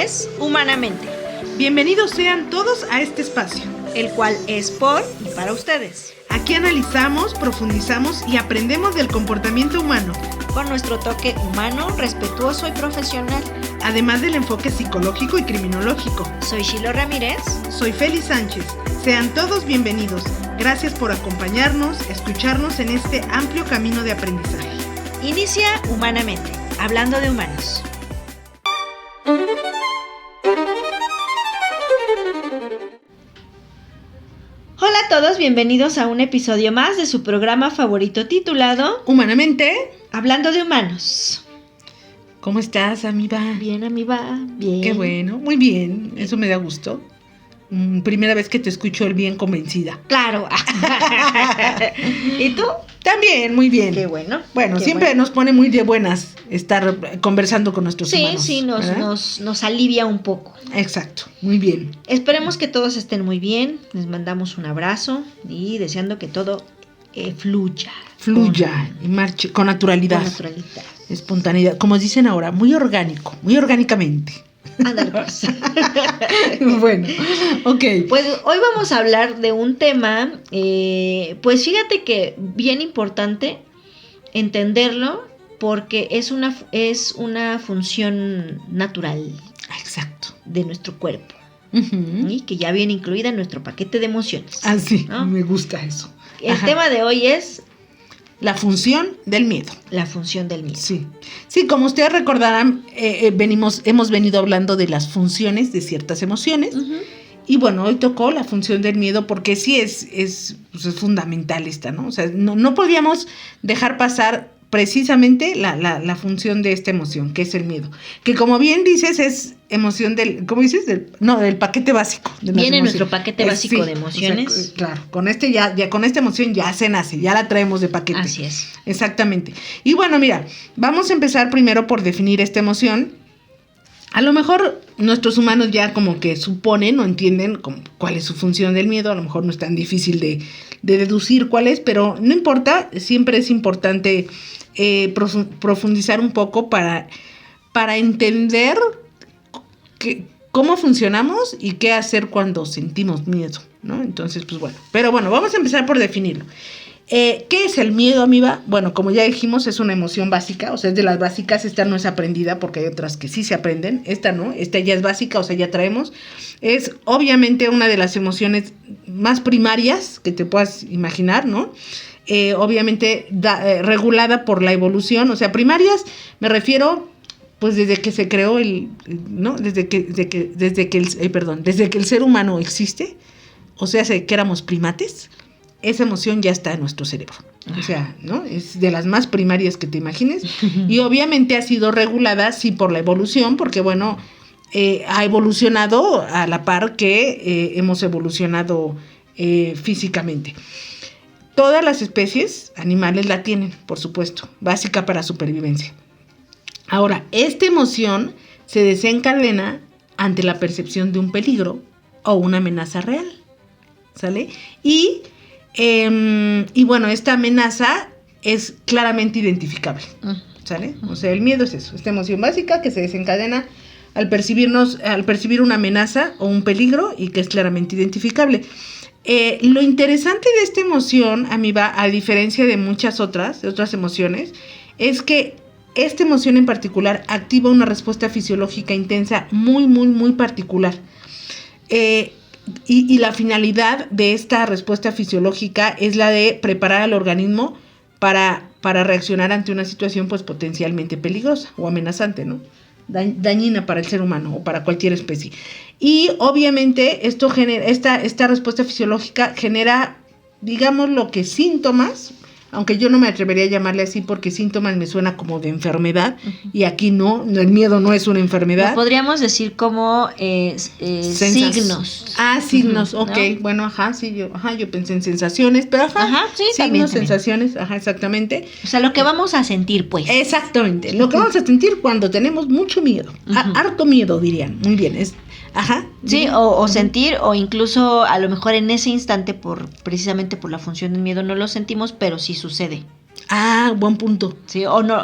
es Humanamente. Bienvenidos sean todos a este espacio, el cual es por y para ustedes. Aquí analizamos, profundizamos y aprendemos del comportamiento humano, con nuestro toque humano, respetuoso y profesional, además del enfoque psicológico y criminológico. Soy Shilo Ramírez. Soy Feli Sánchez. Sean todos bienvenidos. Gracias por acompañarnos, escucharnos en este amplio camino de aprendizaje. Inicia Humanamente, hablando de humanos. Hola a todos, bienvenidos a un episodio más de su programa favorito titulado Humanamente, hablando de humanos. ¿Cómo estás, amiga? Bien, amiga, bien. Qué bueno, muy bien, eso me da gusto. Primera vez que te escucho el bien convencida. Claro. ¿Y tú? También, muy bien. Qué bueno. Bueno, qué siempre bueno. Nos pone muy de buenas estar conversando con nuestros humanos. Sí, nos alivia un poco. Exacto, muy bien. Esperemos que todos estén muy bien. Les mandamos un abrazo y deseando que todo fluya. Fluya y marche con naturalidad. Con naturalidad. Espontaneidad. Como dicen ahora, muy orgánico, muy orgánicamente. Ándale, pues. Bueno, ok. Pues hoy vamos a hablar de un tema, pues fíjate que bien importante entenderlo porque es una función natural. Exacto. De nuestro cuerpo. Uh-huh. Y que ya viene incluida en nuestro paquete de emociones. Ah, sí, ¿no? me gusta eso. El tema de hoy es la función del miedo. La función del miedo. Sí, como ustedes recordarán, hemos venido hablando de las funciones de ciertas emociones. Uh-huh. Y bueno, hoy tocó la función del miedo porque sí es fundamental esta, ¿no? O sea, no podíamos dejar pasar precisamente la función de esta emoción, que es el miedo. Que como bien dices, es emoción del, ¿cómo dices? Del paquete básico. Viene nuestro paquete básico de emociones. O sea, claro, con con esta emoción ya se nace, ya la traemos de paquete. Así es. Exactamente. Y bueno, mira, vamos a empezar primero por definir esta emoción. A lo mejor nuestros humanos ya como que suponen o entienden cuál es su función del miedo. A lo mejor no es tan difícil de deducir cuál es, pero no importa, siempre es importante profundizar un poco para entender cómo funcionamos y qué hacer cuando sentimos miedo, ¿no? Entonces, pues bueno. Pero bueno, vamos a empezar por definirlo. ¿Qué es el miedo, amiga? Bueno, como ya dijimos, es una emoción básica, o sea, es de las básicas. Esta no es aprendida porque hay otras que sí se aprenden. Esta no, esta ya es básica, o sea, ya traemos. Es obviamente una de las emociones más primarias que te puedas imaginar, ¿no? Obviamente regulada por la evolución, o sea, primarias me refiero pues desde que se creó ¿no? Desde que el ser humano existe, o sea, que éramos primates. Esa emoción ya está en nuestro cerebro. O sea, ¿no? Es de las más primarias que te imagines. Y obviamente ha sido regulada, sí, por la evolución, porque, bueno, ha evolucionado a la par que hemos evolucionado físicamente. Todas las especies animales la tienen, por supuesto, básica para supervivencia. Ahora, esta emoción se desencadena ante la percepción de un peligro o una amenaza real, ¿sale? Y bueno, esta amenaza es claramente identificable, ¿sale? O sea, el miedo es eso, esta emoción básica que se desencadena al percibir una amenaza o un peligro y que es claramente identificable. Lo interesante de esta emoción, amiga, a diferencia de muchas otras emociones, es que esta emoción en particular activa una respuesta fisiológica intensa muy, muy, muy particular. Y la finalidad de esta respuesta fisiológica es la de preparar al organismo para reaccionar ante una situación pues potencialmente peligrosa o amenazante, ¿no? Dañina para el ser humano o para cualquier especie. Y obviamente esto genera, esta respuesta fisiológica genera, digamos, lo que síntomas, aunque yo no me atrevería a llamarle así porque síntomas me suena como de enfermedad, uh-huh. Y aquí no, el miedo no es una enfermedad. Lo podríamos decir como signos. Ah, signos, uh-huh, ok, ¿no? Bueno, yo pensé en sensaciones, pero sí, signos, también. Sensaciones, exactamente. O sea, lo que vamos a sentir, pues. Exactamente, lo que vamos a sentir cuando tenemos mucho miedo, uh-huh. Harto miedo, dirían, muy bien, Sí, o sentir, o incluso a lo mejor en ese instante, precisamente por la función del miedo, no lo sentimos, pero sí sucede. Ah, buen punto. Sí, o no,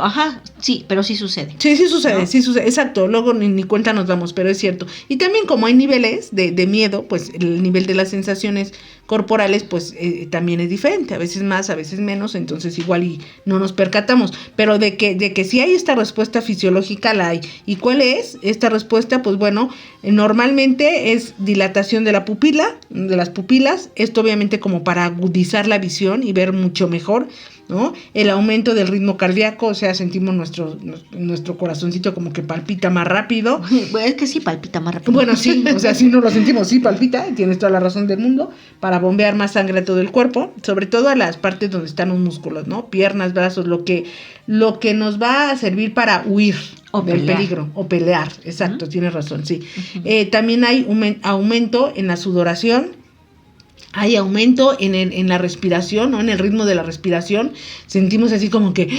Sí, pero sí sucede. Sí, sí sucede, ¿no? sí sucede, exacto, luego ni cuenta nos damos, pero es cierto. Y también como hay niveles de miedo, pues el nivel de las sensaciones corporales, pues también es diferente, a veces más, a veces menos, entonces igual y no nos percatamos, pero de que si hay esta respuesta fisiológica, la hay. ¿Y cuál es esta respuesta? Pues bueno, normalmente es dilatación de la pupila, de las pupilas, esto obviamente como para agudizar la visión y ver mucho mejor, ¿no? El aumento del ritmo cardíaco, o sea, sentimos nuestro corazoncito como que palpita más rápido. Es que sí palpita más rápido. Bueno, sí, o sea, sí no lo sentimos, sí palpita, tienes toda la razón del mundo, para bombear más sangre a todo el cuerpo, sobre todo a las partes donde están los músculos, ¿no? Piernas, brazos, lo que nos va a servir para huir del peligro o pelear, exacto, tienes razón, sí. También hay aumento en la sudoración. Hay aumento en la respiración, ¿no? En el ritmo de la respiración. Sentimos así como que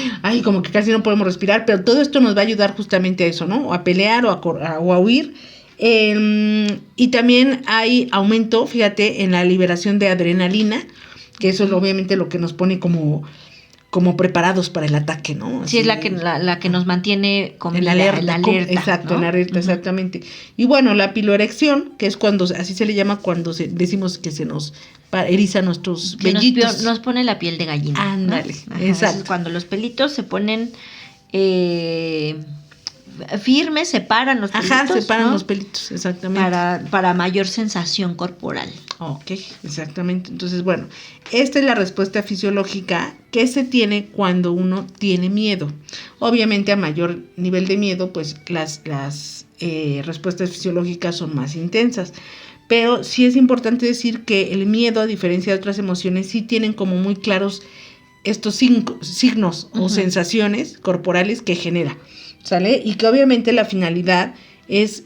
casi no podemos respirar, pero todo esto nos va a ayudar justamente a eso, ¿no? O a pelear o a huir. Y también hay aumento, fíjate, en la liberación de adrenalina, que eso es obviamente lo que nos pone como preparados para el ataque, ¿no? Así, sí, es la que nos mantiene con en vida, alerta, en la alerta, exacto, ¿no? en alerta, exactamente. Y bueno, la piloerección, que es cuando, así se le llama cuando decimos que se nos eriza nuestros vellitos. Nos pone la piel de gallina. Ándale, ¿no? Ajá, exacto. es cuando los pelitos se ponen firmes, separan los pelitos. Ajá, separan, ¿no?, los pelitos, exactamente. Para mayor sensación corporal. Ok, exactamente. Entonces, bueno, esta es la respuesta fisiológica que se tiene cuando uno tiene miedo. Obviamente, a mayor nivel de miedo, pues las respuestas fisiológicas son más intensas. Pero sí es importante decir que el miedo, a diferencia de otras emociones, sí tienen como muy claros estos signos o sensaciones corporales que genera, ¿sale? Y que obviamente la finalidad es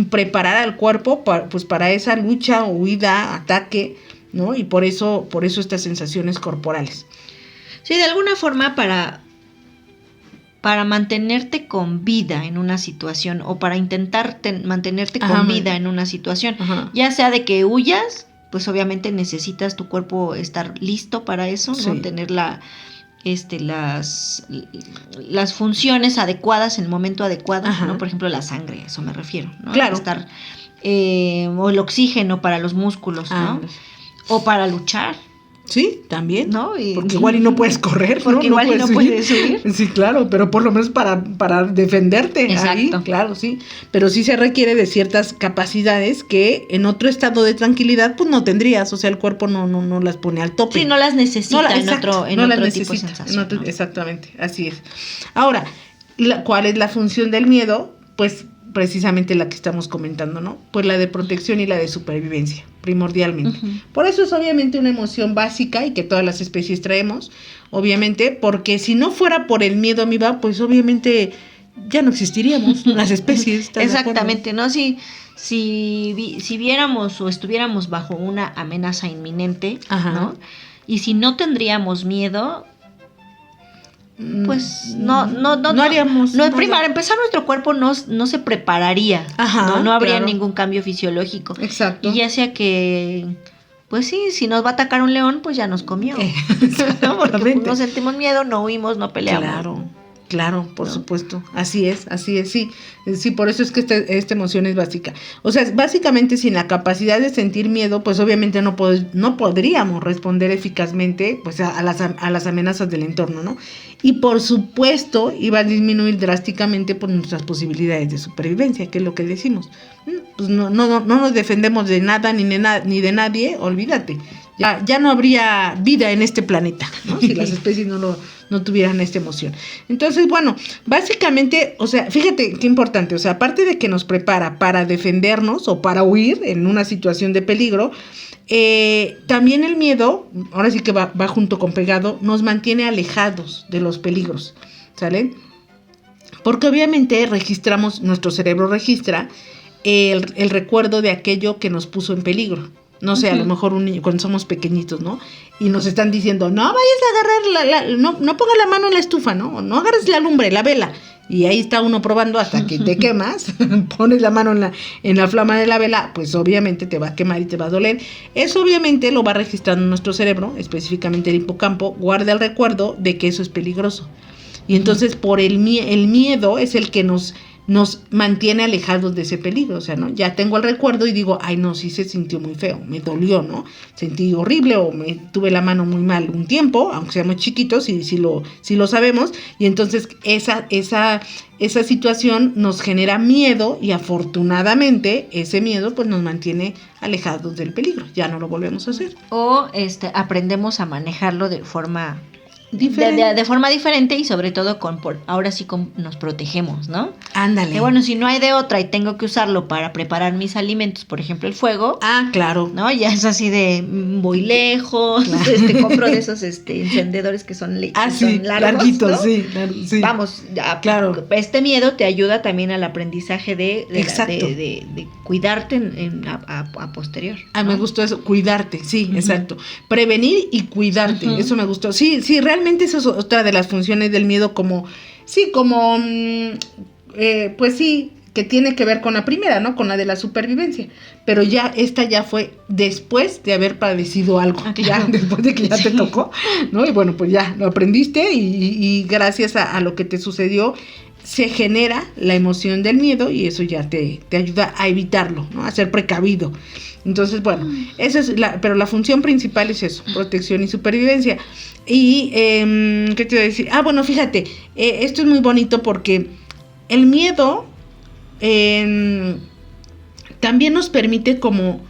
preparar al cuerpo para esa lucha, huida, ataque, ¿no? Y por eso estas sensaciones corporales. Sí, de alguna forma para mantenerte con vida en una situación o para intentar mantenerte con vida en una situación, ya sea de que huyas, pues obviamente necesitas tu cuerpo estar listo para eso, ¿no? Sí. Tener las funciones adecuadas en el momento adecuado, ¿no? Por ejemplo, la sangre, eso me refiero, ¿no? Claro. Estar, o el oxígeno para los músculos, ¿no? O para luchar. Sí, también, ¿no? Porque igual y no puedes correr, ¿no? Porque igual y no puedes huir. Sí, claro, pero por lo menos para defenderte. Exacto. Ahí, claro, sí. Pero sí se requiere de ciertas capacidades que en otro estado de tranquilidad pues no tendrías, o sea, el cuerpo no las pone al tope. Sí, no las necesita en otro tipo de sensación. ¿no? Exactamente, así es. Ahora, ¿cuál es la función del miedo? Pues precisamente la que estamos comentando, ¿no? Pues la de protección y la de supervivencia, primordialmente. Por eso es obviamente una emoción básica y que todas las especies traemos, obviamente, porque si no fuera por el miedo, amiga, pues obviamente ya no existiríamos las especies. Exactamente, ¿no? Si viéramos o estuviéramos bajo una amenaza inminente, ¿no? Y si no tendríamos miedo, pues no haríamos. Para empezar, nuestro cuerpo no se prepararía. No habría ningún cambio fisiológico. Exacto. Y ya sea que, pues sí, si nos va a atacar un león, pues ya nos comió. ¿no? Porque no sentimos miedo, no huimos, no peleamos. Claro, por supuesto. Así es, sí. Sí, por eso es que esta emoción es básica. O sea, básicamente sin la capacidad de sentir miedo, pues obviamente no podríamos responder eficazmente pues a las amenazas del entorno, ¿no? Y por supuesto iba a disminuir drásticamente por nuestras posibilidades de supervivencia, que es lo que decimos. Pues no nos defendemos de nada ni de nadie, olvídate. Ya no habría vida en este planeta, ¿no? Si las especies no tuvieran esta emoción. Entonces, bueno, básicamente, o sea, fíjate qué importante, o sea, aparte de que nos prepara para defendernos o para huir en una situación de peligro, también el miedo, ahora sí que va junto con pegado, nos mantiene alejados de los peligros, ¿sale? Porque obviamente nuestro cerebro registra el recuerdo de aquello que nos puso en peligro. No sé, a lo mejor un niño, cuando somos pequeñitos, ¿no? Y nos están diciendo, no vayas a agarrar, no pongas la mano en la estufa, ¿no? No agarres la lumbre, la vela. Y ahí está uno probando hasta que te quemas, pones la mano en la flama de la vela, pues obviamente te va a quemar y te va a doler. Eso obviamente lo va registrando nuestro cerebro, específicamente el hipocampo, guarda el recuerdo de que eso es peligroso. Y entonces por el miedo es el que nos mantiene alejados de ese peligro, o sea, ¿no? Ya tengo el recuerdo y digo, ay, no, sí se sintió muy feo, me dolió, ¿no? Sentí horrible o me tuve la mano muy mal un tiempo, aunque seamos chiquitos, y si lo sabemos, y entonces esa situación nos genera miedo y afortunadamente ese miedo pues nos mantiene alejados del peligro, ya no lo volvemos a hacer. O aprendemos a manejarlo de forma Diferente. De forma diferente y sobre todo ahora sí nos protegemos, ¿no? Ándale. Que bueno, si no hay de otra y tengo que usarlo para preparar mis alimentos, por ejemplo el fuego. Ah, claro. ¿No? Ya es así de voy lejos, claro. Compro de esos encendedores que son, sí, son largos, larguitos, ¿no? Sí, claro, sí. Vamos, claro. Este miedo te ayuda también al aprendizaje de cuidarte a posterior. Ah, ¿no? Me gustó eso, cuidarte, sí, exacto. Prevenir y cuidarte, eso me gustó. Sí, realmente eso es otra de las funciones del miedo, pues sí, que tiene que ver con la primera, ¿no? Con la de la supervivencia. Pero esta ya fue después de haber padecido algo, ya después de que ya te tocó, ¿no? Y bueno, pues ya lo aprendiste y gracias a lo que te sucedió se genera la emoción del miedo y eso ya te ayuda a evitarlo, ¿no? A ser precavido. Entonces, bueno, pero la función principal es eso, protección y supervivencia. Y, ¿qué te iba a decir? Bueno, fíjate, esto es muy bonito porque el miedo también nos permite como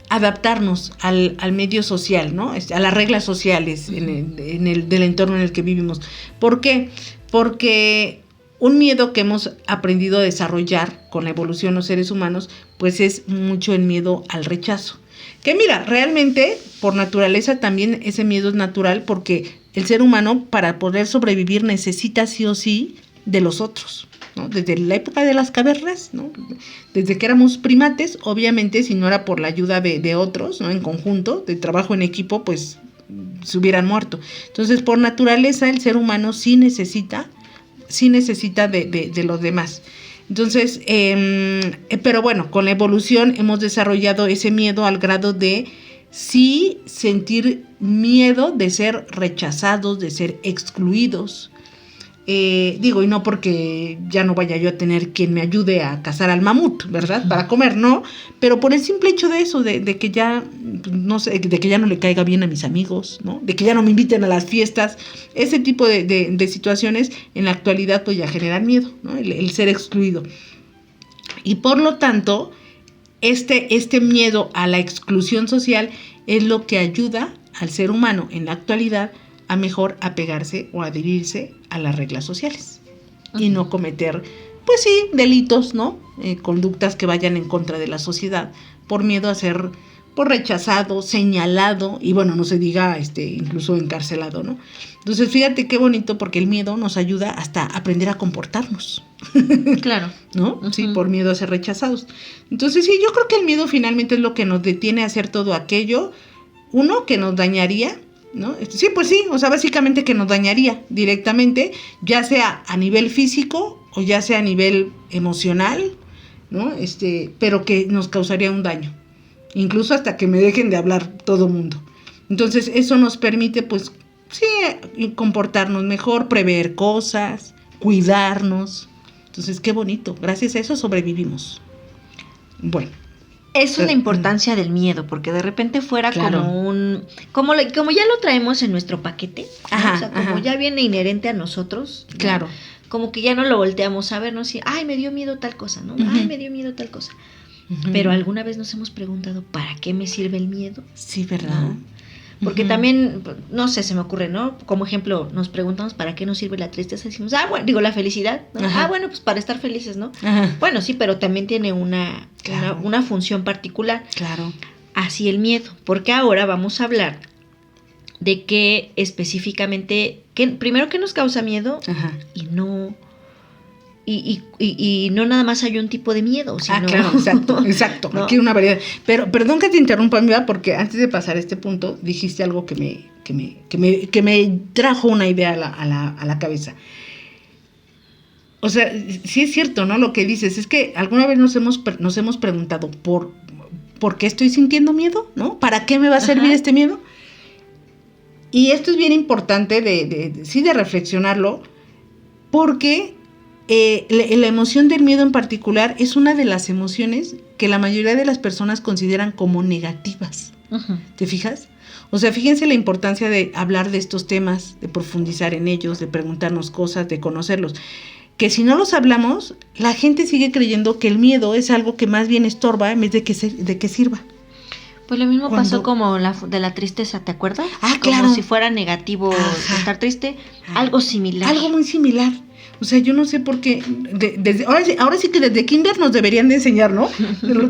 adaptarnos al medio social, ¿no? A las reglas sociales del entorno en el que vivimos. ¿Por qué? Porque un miedo que hemos aprendido a desarrollar con la evolución los seres humanos, pues es mucho el miedo al rechazo. Que mira, realmente por naturaleza también ese miedo es natural porque el ser humano para poder sobrevivir necesita sí o sí de los otros, ¿no? Desde la época de las cavernas, ¿no? Desde que éramos primates, obviamente si no era por la ayuda de otros, ¿no? En conjunto, de trabajo en equipo, pues se hubieran muerto. Entonces por naturaleza el ser humano sí necesita de los demás. Entonces, pero bueno, con la evolución hemos desarrollado ese miedo al grado de sí sentir miedo de ser rechazados, de ser excluidos. Y no porque ya no vaya yo a tener quien me ayude a cazar al mamut, ¿verdad? Para comer, no, pero por el simple hecho de eso, de que ya, no sé, de que ya no le caiga bien a mis amigos, ¿no? De que ya no me inviten a las fiestas, ese tipo de situaciones en la actualidad pues ya generan miedo, ¿no? El ser excluido. Y por lo tanto, este miedo a la exclusión social es lo que ayuda al ser humano en la actualidad a mejor apegarse o adherirse a las reglas sociales y no cometer, pues sí, delitos, ¿no? Conductas que vayan en contra de la sociedad por miedo a ser rechazado, señalado y bueno, no se diga incluso encarcelado, ¿no? Entonces fíjate qué bonito porque el miedo nos ayuda hasta a aprender a comportarnos. Claro. ¿No? Uh-huh. Sí, por miedo a ser rechazados. Entonces sí, yo creo que el miedo finalmente es lo que nos detiene a hacer todo aquello, uno, que nos dañaría, ¿no? Sí, pues sí, o sea, básicamente que nos dañaría directamente, ya sea a nivel físico o ya sea a nivel emocional, ¿no? Pero que nos causaría un daño, incluso hasta que me dejen de hablar todo mundo. Entonces, eso nos permite, pues, sí, comportarnos mejor, prever cosas, cuidarnos. Entonces, qué bonito, gracias a eso sobrevivimos. Bueno. Eso es la importancia del miedo, porque de repente fuera como como ya lo traemos en nuestro paquete, ¿no? O sea, como ya viene inherente a nosotros, ¿no? Claro. Como que ya no lo volteamos a ver, ¿no? Si, ay, me dio miedo tal cosa, ¿no? Uh-huh. Ay, me dio miedo tal cosa. Uh-huh. Pero alguna vez nos hemos preguntado, ¿para qué me sirve el miedo? Sí, ¿verdad? ¿No? Porque también, no sé, se me ocurre, ¿no? Como ejemplo, nos preguntamos ¿para qué nos sirve la tristeza? Decimos, bueno, la felicidad, ¿no? Bueno, pues para estar felices, ¿no? Ajá. Bueno, sí, pero también tiene una función particular. Claro. Así el miedo, porque ahora vamos a hablar de qué específicamente, primero qué nos causa miedo. Ajá. Y no nada más hay un tipo de miedo, sino... claro, exacto. ¿No? Aquí hay una variedad. Pero perdón que te interrumpa, amiga, porque antes de pasar a este punto dijiste algo que me trajo una idea a la cabeza. O sea, sí es cierto, ¿no? Lo que dices es que alguna vez nos hemos preguntado ¿por qué estoy sintiendo miedo? ¿No? ¿Para qué me va a servir este miedo? Y esto es bien importante de reflexionarlo. porque la emoción del miedo en particular es una de las emociones que la mayoría de las personas consideran como negativas. Uh-huh. ¿Te fijas? O sea, fíjense la importancia de hablar de estos temas, de profundizar en ellos, de preguntarnos cosas, de conocerlos. Que si no los hablamos, la gente sigue creyendo que el miedo es algo que más bien estorba en vez de que sirva. Pues lo mismo pasó como de la tristeza, ¿te acuerdas? Claro. Como si fuera negativo estar triste, algo similar. Algo muy similar. O sea, yo no sé por qué, ahora sí que desde kinder nos deberían de enseñar, ¿no?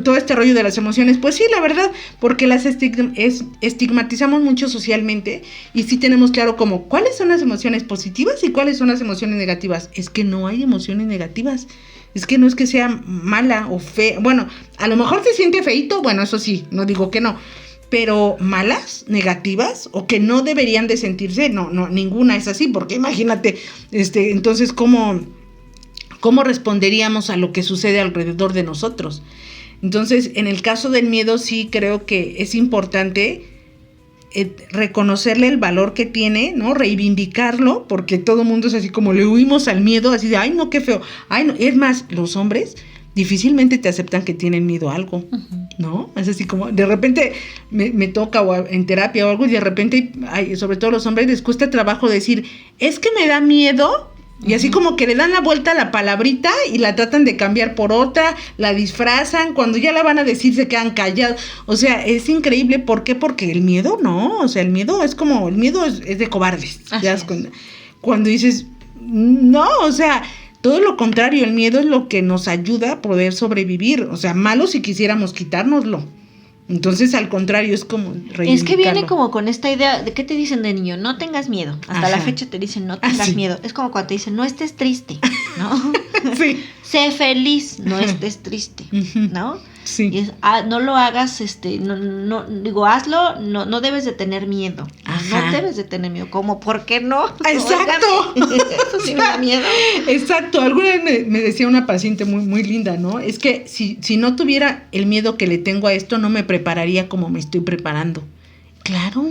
Todo este rollo de las emociones. Pues sí, la verdad, porque las estigmatizamos mucho socialmente y sí tenemos claro como cuáles son las emociones positivas y cuáles son las emociones negativas. Es que no hay emociones negativas. Es que no es que sea mala o fea. Bueno, a lo mejor se siente feíto, bueno, eso sí, no digo que no. Pero malas, negativas, o que no deberían de sentirse, no, ninguna es así, porque imagínate, entonces, ¿cómo responderíamos a lo que sucede alrededor de nosotros? Entonces, en el caso del miedo, sí creo que es importante reconocerle el valor que tiene, ¿no? Reivindicarlo, porque todo mundo es así como le huimos al miedo, así de, ay, no, qué feo. Ay, no. Es más, los hombres difícilmente te aceptan que tienen miedo a algo, uh-huh. ¿No? Es así como, de repente me toca o en terapia o algo y de repente, sobre todo los hombres, les cuesta trabajo decir, es que me da miedo, uh-huh. Y así como que le dan la vuelta a la palabrita y la tratan de cambiar por otra, la disfrazan, cuando ya la van a decir se quedan callados. O sea, es increíble. ¿Por qué? Porque el miedo no, o sea, el miedo es de cobardes. Cuando dices, no, o sea, todo lo contrario, el miedo es lo que nos ayuda a poder sobrevivir. O sea, malo si quisiéramos quitárnoslo. Entonces, al contrario, es como reivindicarlo. Es que viene como con esta idea de ¿qué te dicen de niño? No tengas miedo. Hasta la fecha te dicen no tengas miedo. Es como cuando te dicen no estés triste, ¿no? Sí. Sé feliz, no estés triste, ¿no? Sí. Y no lo hagas, hazlo, no debes de tener miedo. No debes de tener miedo. ¿Cómo? ¿Por qué no? Exacto. Eso sí me da miedo. Exacto. Alguna vez me decía una paciente muy, muy linda, ¿no? Es que si no tuviera el miedo que le tengo a esto, no me prepararía como me estoy preparando. Claro.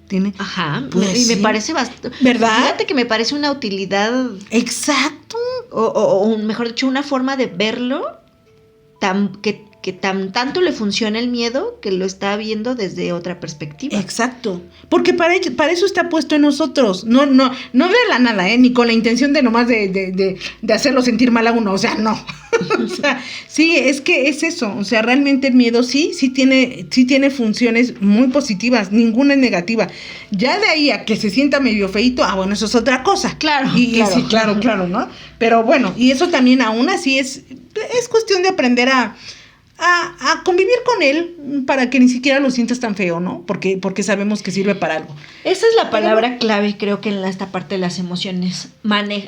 Tiene. Ajá. Pues y me parece bastante. ¿Verdad? Fíjate que me parece una utilidad. Exacto. O mejor dicho, una forma de verlo que tanto le funciona el miedo que lo está viendo desde otra perspectiva. Exacto, porque para eso está puesto en nosotros, no de la nada, ni con la intención de nomás de hacerlo sentir mal a uno, o sea, no. O sea, sí, es que es eso, o sea, realmente el miedo sí tiene funciones muy positivas, ninguna es negativa. Ya de ahí a que se sienta medio feíto, bueno, eso es otra cosa. Claro, claro. Sí, claro, ¿no? Pero bueno, y eso también aún así es cuestión de aprender a convivir con él para que ni siquiera lo sientas tan feo, ¿no? Porque sabemos que sirve para algo. Esa es la palabra clave, creo que en esta parte de las emociones.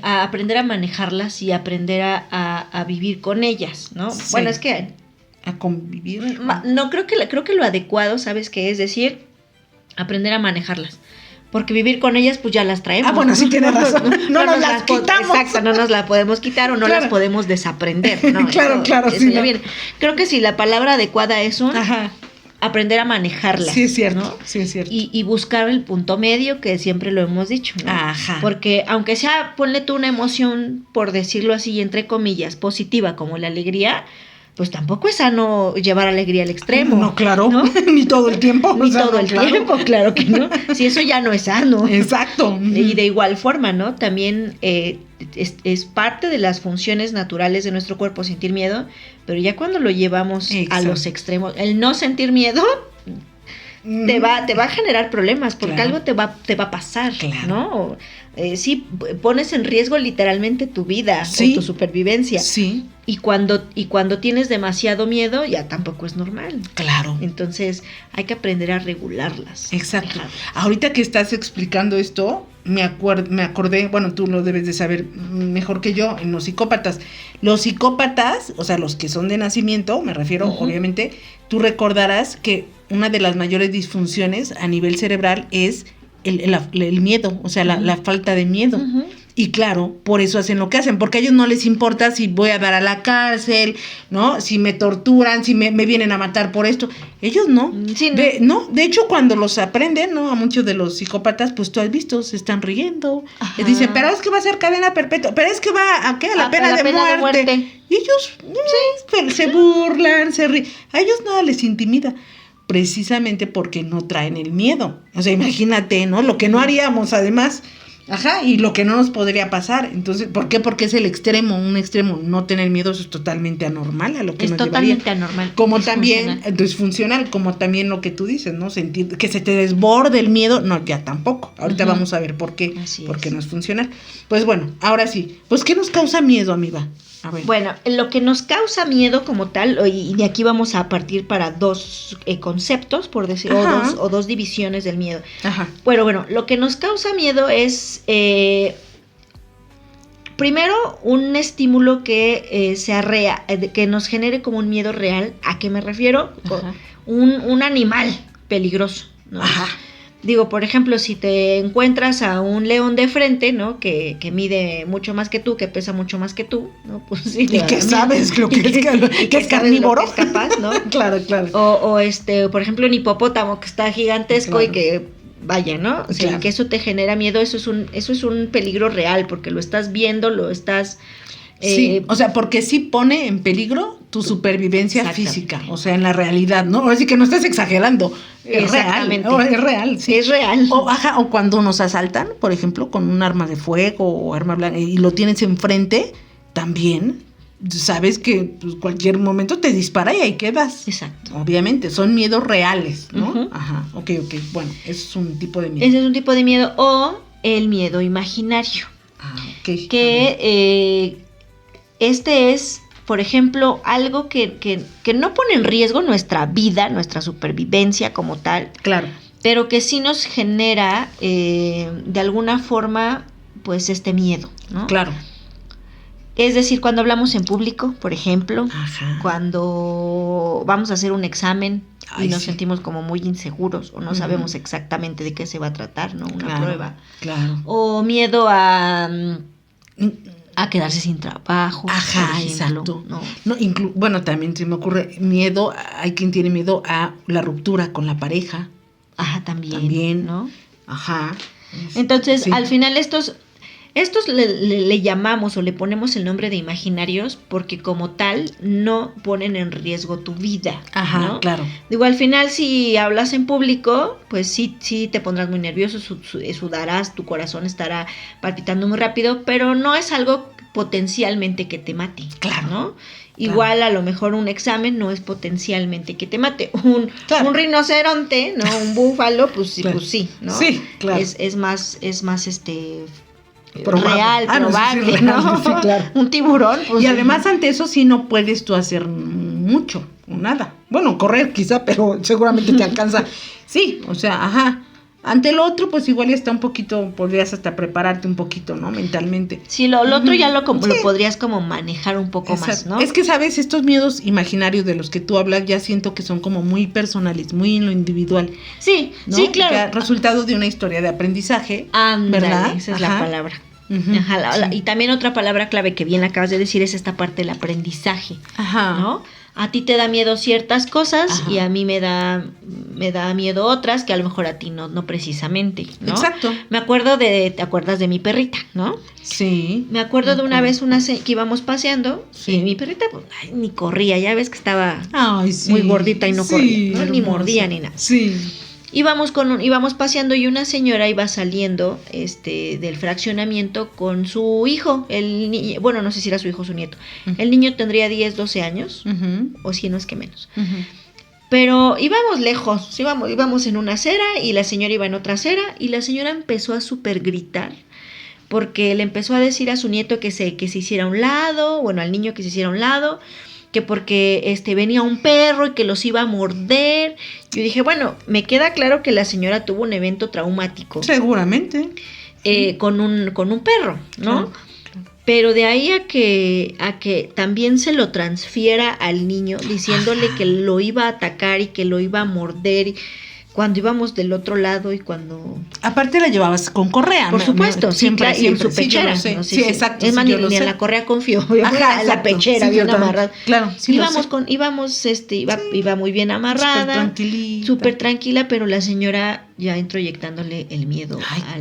Aprender a manejarlas y aprender a vivir con ellas, ¿no? Sí. Bueno, es que a convivir. No, creo que lo adecuado, ¿sabes qué? Es decir, aprender a manejarlas. Porque vivir con ellas, pues ya las traemos. Bueno, sí tienes razón. No nos las quitamos. Exacto, no nos las podemos quitar o no las podemos desaprender, ¿no? Claro, eso sí. Ya viene. Creo que sí, la palabra adecuada es aprender a manejarlas. Sí, es cierto. ¿no? Sí, es cierto. Y buscar el punto medio, que siempre lo hemos dicho, ¿no? Ajá. Porque aunque sea, ponle tú una emoción, por decirlo así, entre comillas, positiva, como la alegría, pues tampoco es sano llevar alegría al extremo. No, claro, ¿no? Ni todo el tiempo. Ni todo el tiempo, claro que no. Si eso ya no es sano. Exacto. Y de igual forma, ¿no? También es parte de las funciones naturales de nuestro cuerpo sentir miedo, pero ya cuando lo llevamos a los extremos, el no sentir miedo te va a generar problemas, porque algo te va a pasar, ¿no? Sí, pones en riesgo literalmente tu vida o tu supervivencia. Sí. Y cuando tienes demasiado miedo, ya tampoco es normal. Claro. Entonces, hay que aprender a regularlas. Exacto. Ahorita que estás explicando esto, me acordé, bueno, tú lo debes de saber mejor que yo, en los psicópatas. Los psicópatas, o sea, los que son de nacimiento, me refiero, obviamente, tú recordarás que una de las mayores disfunciones a nivel cerebral es el miedo, o sea, la falta de miedo. Y claro, por eso hacen lo que hacen, porque a ellos no les importa si voy a dar a la cárcel, ¿no? Si me torturan, si me vienen a matar por esto. Ellos no. Sí, no. No, de hecho, cuando los aprenden, ¿no? A muchos de los psicópatas, pues tú has visto, se están riendo. Ajá. Les dicen, pero es que va a ser cadena perpetua, pero es que va a qué, a la pena de muerte. Y ellos se burlan, se ríen. A ellos nada les intimida. Precisamente porque no traen el miedo. O sea, imagínate, ¿no? Lo que no haríamos, además. Ajá, y lo que no nos podría pasar. Entonces, ¿por qué? Porque es el extremo, un extremo. No tener miedo, eso es totalmente anormal a lo que es nos totalmente llevaría. anormal. Como también, disfuncional, como también lo que tú dices, ¿no? Sentir que se te desborde el miedo, no, ya tampoco. Ahorita vamos a ver por qué, porque no es funcional. Pues bueno, ahora sí, pues ¿qué nos causa miedo, amiga? A ver. Bueno, lo que nos causa miedo como tal, y de aquí vamos a partir para dos conceptos, por decir, o dos divisiones del miedo. Ajá. Bueno, lo que nos causa miedo es, primero, un estímulo que que nos genere como un miedo real. ¿A qué me refiero? Un animal peligroso, ¿no? Ajá. Digo, por ejemplo, si te encuentras a un león de frente, ¿no? Que mide mucho más que tú, que pesa mucho más que tú, ¿no? Pues sí. Y que sabes lo que es carnívoro. Lo que es capaz, ¿no? Claro. O por ejemplo, un hipopótamo que está gigantesco, claro. Y que vaya, ¿no? O sea, claro. Que eso te genera miedo, eso es un peligro real, porque lo estás viendo, lo estás... Sí, o sea, porque sí pone en peligro tu supervivencia física, o sea, en la realidad, ¿no? Así que no estás exagerando, es real, ¿no? Es real, sí. Es real. O cuando nos asaltan, por ejemplo, con un arma de fuego o arma blanca y lo tienes enfrente, también sabes que pues, cualquier momento te dispara y ahí quedas. Exacto. Obviamente, son miedos reales, ¿no? Uh-huh. Ajá, ok, bueno, es un tipo de miedo. Ese es un tipo de miedo, o el miedo imaginario. Ah, ok. Que este es, por ejemplo, algo que no pone en riesgo nuestra vida, nuestra supervivencia como tal. Claro. Pero que sí nos genera, de alguna forma, pues este miedo, ¿no? Claro. Es decir, cuando hablamos en público, por ejemplo, ajá. Cuando vamos a hacer un examen y nos sí. sentimos como muy inseguros o no uh-huh. sabemos exactamente de qué se va a tratar, ¿no? Una prueba. Claro. O miedo a quedarse sin trabajo. Ajá, por ejemplo, exacto. No, bueno, también se me ocurre miedo, hay quien tiene miedo a la ruptura con la pareja. Ajá, también, ¿no? Ajá. Entonces, sí. Al final estos le llamamos o le ponemos el nombre de imaginarios porque como tal no ponen en riesgo tu vida. Ajá, ¿no? Claro. Digo, al final si hablas en público, pues sí te pondrás muy nervioso, sudarás, tu corazón estará palpitando muy rápido, pero no es algo potencialmente que te mate. Claro. ¿no? Igual a lo mejor un examen no es potencialmente que te mate. Un rinoceronte, ¿no? Un búfalo, pues sí, ¿no? Sí, claro. Es más real, probable, ¿no? Sí, claro. Un tiburón. Pues, y además ante eso sí no puedes tú hacer mucho, o nada. Bueno, correr quizá, pero seguramente te alcanza. Sí, o sea, ajá. Ante lo otro, pues igual ya está un poquito, podrías hasta prepararte un poquito, ¿no? Mentalmente. Sí, lo otro ya lo podrías como manejar un poco más, ¿no? Es que, ¿sabes? Estos miedos imaginarios de los que tú hablas ya siento que son como muy personales, muy en lo individual. Sí, ¿no? sí, claro. Ya resultado de una historia de aprendizaje, ¿verdad? Esa es la palabra. Uh-huh. Ajá, y también otra palabra clave que bien acabas de decir es esta parte del aprendizaje, ajá. ¿no? A ti te da miedo ciertas cosas ajá. y a mí me da miedo otras que a lo mejor a ti no precisamente, ¿no? Exacto. Me acuerdo ¿te acuerdas de mi perrita, no? Sí. Me acuerdo de una vez que íbamos paseando y mi perrita pues, ni corría, ya ves que estaba muy gordita y no corría, ¿no? Ni mordía ni nada. Sí. Íbamos paseando y una señora iba saliendo del fraccionamiento con su hijo, el niño, bueno, no sé si era su hijo o su nieto. Uh-huh. El niño tendría 10, 12 años, uh-huh. o si no es que menos. Uh-huh. Pero íbamos lejos, íbamos en una acera y la señora iba en otra acera y la señora empezó a súper gritar porque le empezó a decir a su nieto que se hiciera a un lado, bueno, al niño que se hiciera a un lado, que porque venía un perro y que los iba a morder. Yo dije, bueno, me queda claro que la señora tuvo un evento traumático. Seguramente. Con un perro, ¿no? Claro. Pero de ahí a que también se lo transfiera al niño, diciéndole que lo iba a atacar y que lo iba a morder. cuando íbamos del otro lado y cuando... Aparte la llevabas con correa. Por supuesto, siempre, sí, claro, siempre. y en su pechera. Sí, ¿no? sí, exacto. Es más, ni sé. en la correa confío. Ajá, en la pechera, sí, bien amarrada. Claro, sí iba muy bien amarrada. Súper tranquila, pero la señora ya entró inyectándole el miedo a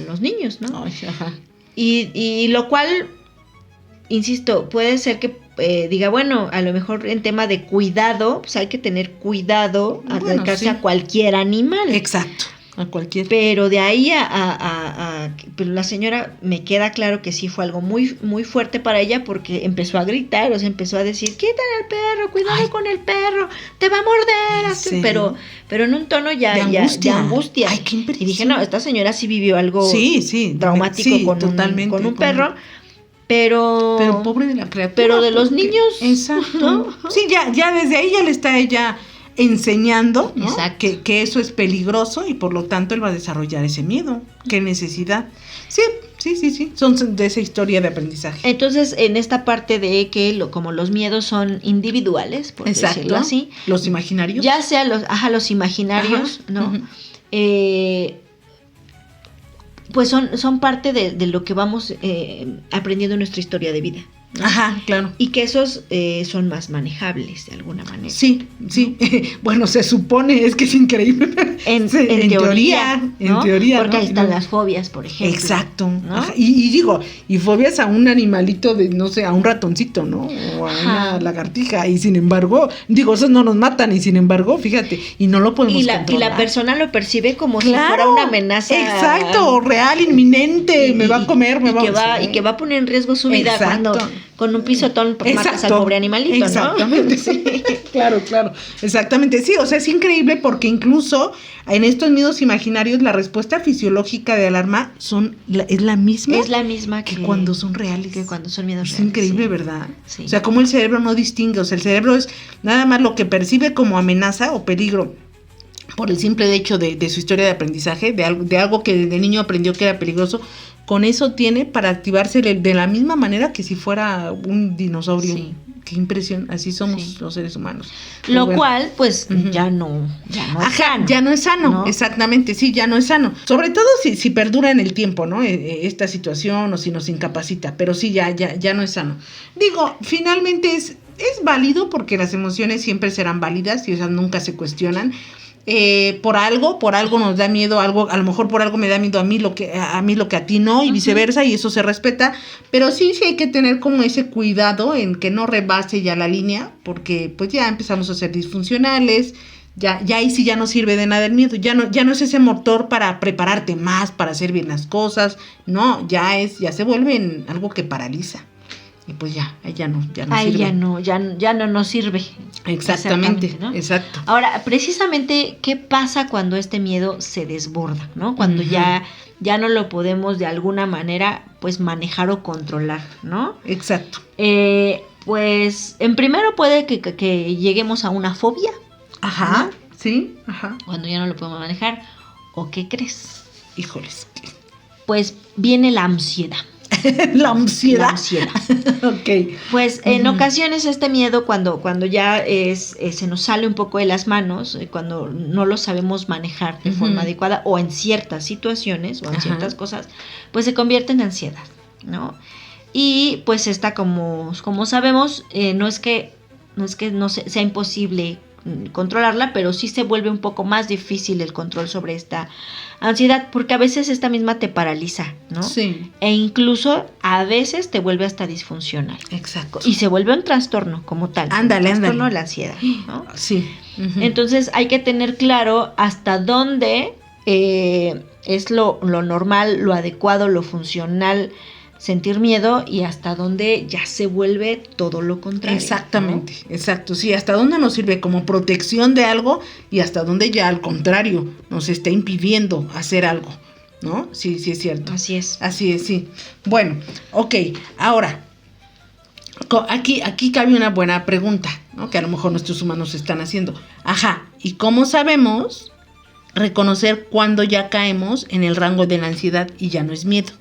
los niños, ¿no? Ay, ajá. Y lo cual, insisto, puede ser que diga, bueno, a lo mejor en tema de cuidado, pues hay que tener cuidado a acercarse a cualquier animal. Exacto, a cualquier. Pero de ahí pero la señora, me queda claro que sí fue algo muy, muy fuerte para ella, porque empezó a gritar, o sea, empezó a decir, quítale al perro, cuidado con el perro, te va a morder. Sí. Pero en un tono de angustia. Ay, qué impresión. Y dije, no, esta señora sí vivió algo traumático con un perro. Pero pobre de la criatura. Pero de los niños. Exacto. ¿No? Sí, ya desde ahí ya le está ella enseñando, ¿no? Exacto. Que eso es peligroso y por lo tanto él va a desarrollar ese miedo. Qué necesidad. Sí. Son de esa historia de aprendizaje. Entonces, en esta parte de que como los miedos son individuales, por decirlo así. Los imaginarios. Ya sea los imaginarios, ¿no? Uh-huh. Pues son parte de lo que vamos aprendiendo en nuestra historia de vida, ¿no? Ajá, claro. Y que esos son más manejables de alguna manera. Sí. Bueno, se supone, es que es increíble. En teoría, ¿no? En teoría. Porque ahí están las fobias, por ejemplo. Exacto. ¿no? Ajá. Y fobias a un animalito a un ratoncito, ¿no? O a una lagartija. Y sin embargo, esos no nos matan. Y sin embargo, fíjate, y no lo podemos controlar. Y la persona lo percibe como si fuera una amenaza. Exacto, real, inminente. Me va a comer, y que va a poner en riesgo su vida cuando con un pisotón matas al pobre animalito, exactamente, ¿no? Sí. Claro, exactamente, sí, o sea, es increíble porque incluso en estos miedos imaginarios la respuesta fisiológica de alarma es la misma que cuando son reales, que cuando son miedos reales. Es increíble, sí. ¿Verdad? Sí. O sea, como el cerebro no distingue, o sea, el cerebro es nada más lo que percibe como amenaza o peligro por el simple hecho de su historia de aprendizaje, de algo que de niño aprendió que era peligroso. Con eso tiene para activarse de la misma manera que si fuera un dinosaurio. Sí. Qué impresión, así somos los seres humanos. Lo cual, pues, ya no es sano. Ya no es sano, ¿no? Exactamente, sí, ya no es sano. Sobre todo si perdura en el tiempo, ¿no? Esta situación o si nos incapacita, pero sí, ya no es sano. Digo, finalmente es válido porque las emociones siempre serán válidas y esas nunca se cuestionan. Por algo nos da miedo algo, a lo mejor por algo me da miedo a mí lo que a ti no, y viceversa, y eso se respeta, pero sí hay que tener como ese cuidado en que no rebase ya la línea, porque pues ya empezamos a ser disfuncionales, ya ahí sí ya no sirve de nada el miedo, ya no es ese motor para prepararte más, para hacer bien las cosas, no, ya se vuelve en algo que paraliza. Y pues ya no sirve. Ya no nos sirve. Exactamente, ¿no? Exacto. Ahora, precisamente, ¿qué pasa cuando este miedo se desborda, ¿no? Cuando ya no lo podemos de alguna manera, pues, manejar o controlar, ¿no? Exacto. Pues, en primero puede que lleguemos a una fobia. Ajá, ¿no? Sí, ajá. Cuando ya no lo podemos manejar. ¿O qué crees? Híjoles. Pues viene la ansiedad. La ansiedad. Ok. Pues en ocasiones este miedo cuando ya se nos sale un poco de las manos, cuando no lo sabemos manejar de forma adecuada o en ciertas situaciones o en ciertas cosas, pues se convierte en ansiedad, ¿no? Y pues esta como sabemos, no es que sea imposible controlarla, pero sí se vuelve un poco más difícil el control sobre esta ansiedad, porque a veces esta misma te paraliza, ¿no? Sí. E incluso a veces te vuelve hasta disfuncional. Exacto. Y se vuelve un trastorno como tal. Ándale. Un trastorno de la ansiedad, ¿no? Sí. Entonces hay que tener claro hasta dónde es lo normal, lo adecuado, lo funcional sentir miedo y hasta dónde ya se vuelve todo lo contrario. Exactamente, ¿no? Exacto. Sí, hasta dónde nos sirve como protección de algo y hasta dónde ya al contrario nos está impidiendo hacer algo, ¿no? Sí, es cierto. Así es, sí. Bueno, ok, ahora, aquí cabe una buena pregunta, ¿no? Que a lo mejor nuestros humanos están haciendo. Ajá, ¿y cómo sabemos reconocer cuando ya caemos en el rango de la ansiedad y ya no es miedo?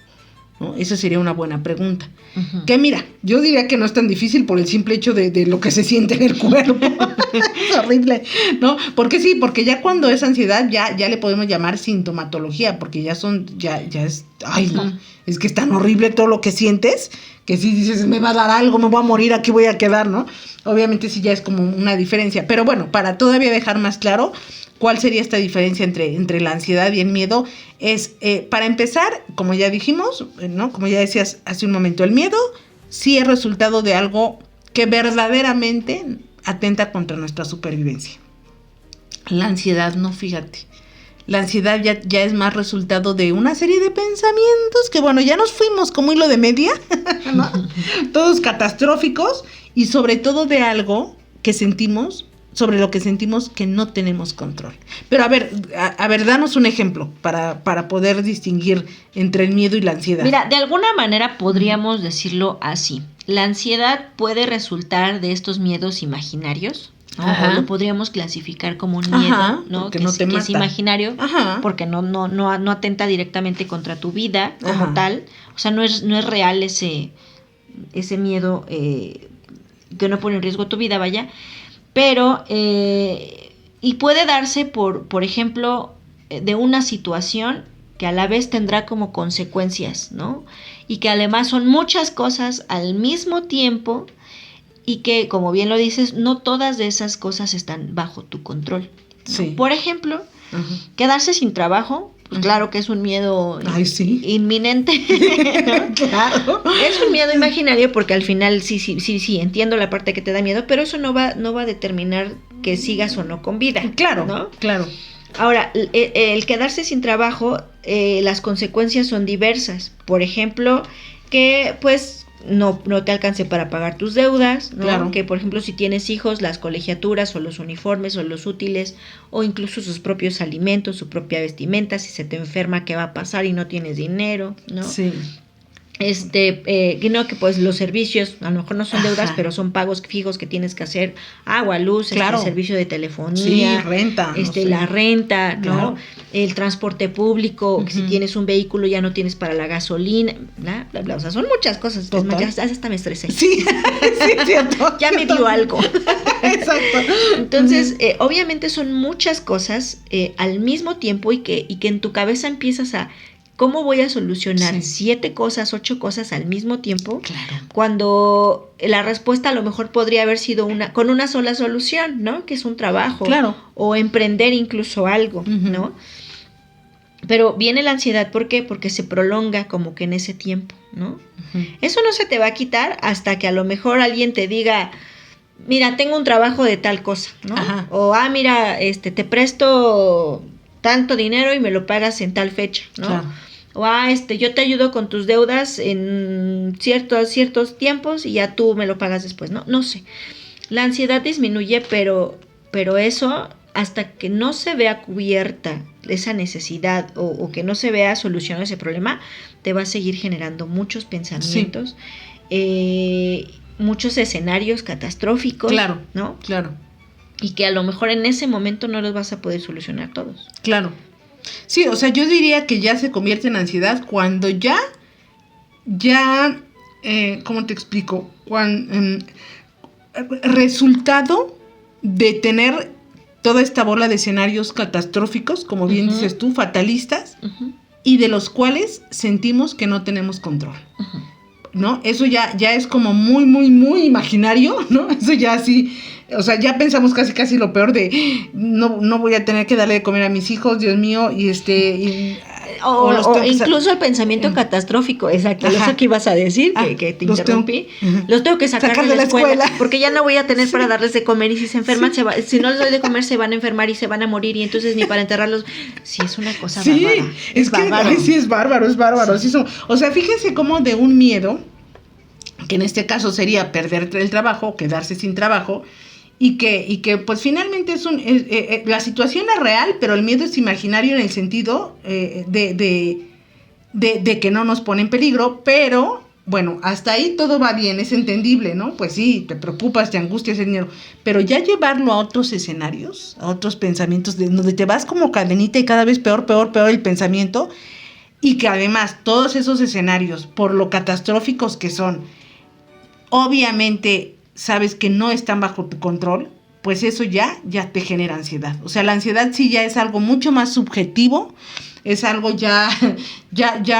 ¿no? Esa sería una buena pregunta. Ujú. Que mira, yo diría que no es tan difícil por el simple hecho de lo que se siente en el cuerpo. Es horrible, ¿no? Porque sí, porque ya cuando es ansiedad ya le podemos llamar sintomatología, porque ya es, ay no, es que es tan horrible todo lo que sientes, que si dices, me va a dar algo, me voy a morir, aquí voy a quedar, ¿no? Obviamente sí ya es como una diferencia, pero bueno, para todavía dejar más claro cuál sería esta diferencia entre la ansiedad y el miedo, es, para empezar, como ya dijimos, ¿no? Como ya decías hace un momento, el miedo sí es resultado de algo que verdaderamente atenta contra nuestra supervivencia. La ansiedad no, fíjate. La ansiedad ya es más resultado de una serie de pensamientos que, bueno, ya nos fuimos como hilo de media, ¿no? Todos catastróficos, y sobre todo de algo que sentimos, sobre lo que sentimos que no tenemos control. Pero a ver, danos un ejemplo para poder distinguir entre el miedo y la ansiedad. Mira, de alguna manera podríamos decirlo así. La ansiedad puede resultar de estos miedos imaginarios, ¿no? O lo podríamos clasificar como un miedo, ¿no? Que es imaginario, porque no atenta directamente contra tu vida como tal. O sea, no es real ese miedo que no pone en riesgo tu vida, vaya. Pero, y puede darse por ejemplo, de una situación que a la vez tendrá como consecuencias, ¿no? Y que además son muchas cosas al mismo tiempo y que, como bien lo dices, no todas de esas cosas están bajo tu control, ¿no? Sí. Por ejemplo, quedarse sin trabajo, pues claro que es un miedo inminente. ¿No? Claro. Es un miedo imaginario porque al final sí, entiendo la parte que te da miedo, pero eso no va a determinar que sigas o no con vida. Claro, ¿no? Claro. Ahora, el quedarse sin trabajo, las consecuencias son diversas. Por ejemplo, que pues no te alcance para pagar tus deudas, ¿no? Claro. Que por ejemplo si tienes hijos, las colegiaturas o los uniformes o los útiles o incluso sus propios alimentos, su propia vestimenta, si se te enferma, ¿qué va a pasar y no tienes dinero? ¿No? Sí. Que pues los servicios, a lo mejor no son deudas, pero son pagos fijos que tienes que hacer, agua, luz, claro. Servicio de telefonía, renta, la renta, ¿no? Claro. El transporte público, que si tienes un vehículo ya no tienes para la gasolina, bla, bla, bla. O sea, son muchas cosas. Es más, ya hasta me estresé. Sí, es cierto. Ya me dio algo. Exacto. Entonces, obviamente son muchas cosas al mismo tiempo y que en tu cabeza empiezas a ¿cómo voy a solucionar 7 cosas, 8 cosas al mismo tiempo? Claro. Cuando la respuesta a lo mejor podría haber sido con una sola solución, ¿no? Que es un trabajo. Claro. O emprender incluso algo, ¿no? Pero viene la ansiedad, ¿por qué? Porque se prolonga como que en ese tiempo, ¿no? Eso no se te va a quitar hasta que a lo mejor alguien te diga, mira, tengo un trabajo de tal cosa, ¿no? O, mira, te presto tanto dinero y me lo pagas en tal fecha, ¿no? Claro. O yo te ayudo con tus deudas en ciertos tiempos y ya tú me lo pagas después, ¿no? No sé. La ansiedad disminuye, pero eso hasta que no se vea cubierta esa necesidad o que no se vea solucionado ese problema, te va a seguir generando muchos pensamientos, muchos escenarios catastróficos, claro, ¿no? Claro. Y que a lo mejor en ese momento no los vas a poder solucionar todos. Claro. Sí, o sea, yo diría que ya se convierte en ansiedad cuando ¿cómo te explico? Resultado de tener toda esta bola de escenarios catastróficos, como bien dices tú, fatalistas, y de los cuales sentimos que no tenemos control. ¿No? Eso ya es como muy, muy, muy imaginario, ¿no? Eso ya sí, o sea, ya pensamos casi lo peor de no voy a tener que darle de comer a mis hijos, Dios mío, y o incluso el pensamiento catastrófico, exacto, eso que ibas a decir, que te interrumpí, los tengo que sacar de la escuela, porque ya no voy a tener para darles de comer, y si se enferman, si no les doy de comer, se van a enfermar y se van a morir, y entonces ni para enterrarlos. Sí, es una cosa bárbara. Es bárbaro. Sí, es bárbaro. Sí. O sea, fíjense cómo de un miedo, que en este caso sería perder el trabajo, quedarse sin trabajo, y que pues finalmente la situación es real, pero el miedo es imaginario en el sentido de que no nos pone en peligro, pero bueno, hasta ahí todo va bien, es entendible, ¿no? Pues sí, te preocupas, te angustias el dinero, pero ya llevarlo a otros escenarios, a otros pensamientos, donde te vas como cadenita y cada vez peor el pensamiento, y que además todos esos escenarios, por lo catastróficos que son, obviamente sabes que no están bajo tu control, pues eso ya te genera ansiedad. O sea, la ansiedad sí ya es algo mucho más subjetivo, es algo ya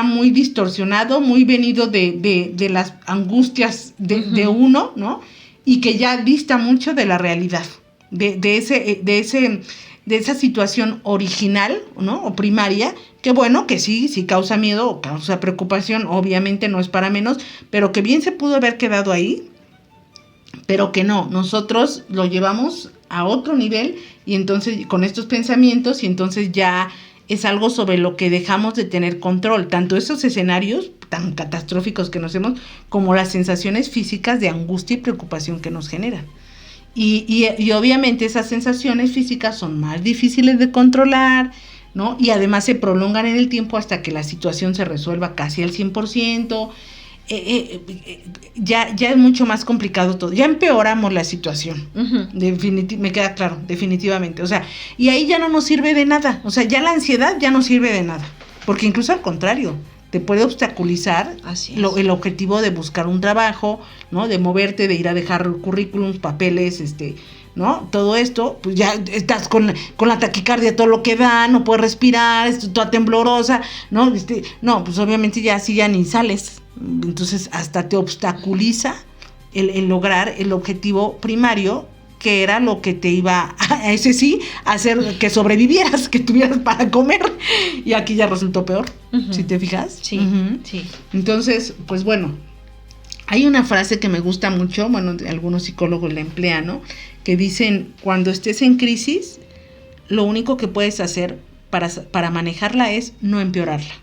muy distorsionado, muy venido de las angustias de uno, ¿no? Y que ya dista mucho de la realidad, de esa situación original, ¿no? O primaria, que bueno, que sí causa miedo o causa preocupación, obviamente no es para menos, pero que bien se pudo haber quedado ahí, pero que no, nosotros lo llevamos a otro nivel y entonces con estos pensamientos y entonces ya es algo sobre lo que dejamos de tener control, tanto esos escenarios tan catastróficos que nos hemos, como las sensaciones físicas de angustia y preocupación que nos generan. Y obviamente esas sensaciones físicas son más difíciles de controlar, ¿no? Y además se prolongan en el tiempo hasta que la situación se resuelva casi al 100%. Ya es mucho más complicado todo. Ya empeoramos la situación. Me queda claro, definitivamente. O sea, y ahí ya no nos sirve de nada. O sea, ya la ansiedad ya no sirve de nada. Porque incluso al contrario, te puede obstaculizar el objetivo de buscar un trabajo, ¿no? De moverte, de ir a dejar currículums, papeles, ¿no? Todo esto, pues ya estás con la taquicardia, todo lo que da, no puedes respirar, toda temblorosa, ¿no? No, pues obviamente ya así ya ni sales. Entonces hasta te obstaculiza el lograr el objetivo primario, que era lo que te iba a ese sí a hacer que sobrevivieras, que tuvieras para comer, y aquí ya resultó peor. ¿Sí te fijas? Sí, sí. Entonces, pues bueno, hay una frase que me gusta mucho, bueno, algunos psicólogos la emplean, ¿no? Que dicen, cuando estés en crisis, lo único que puedes hacer para manejarla es no empeorarla.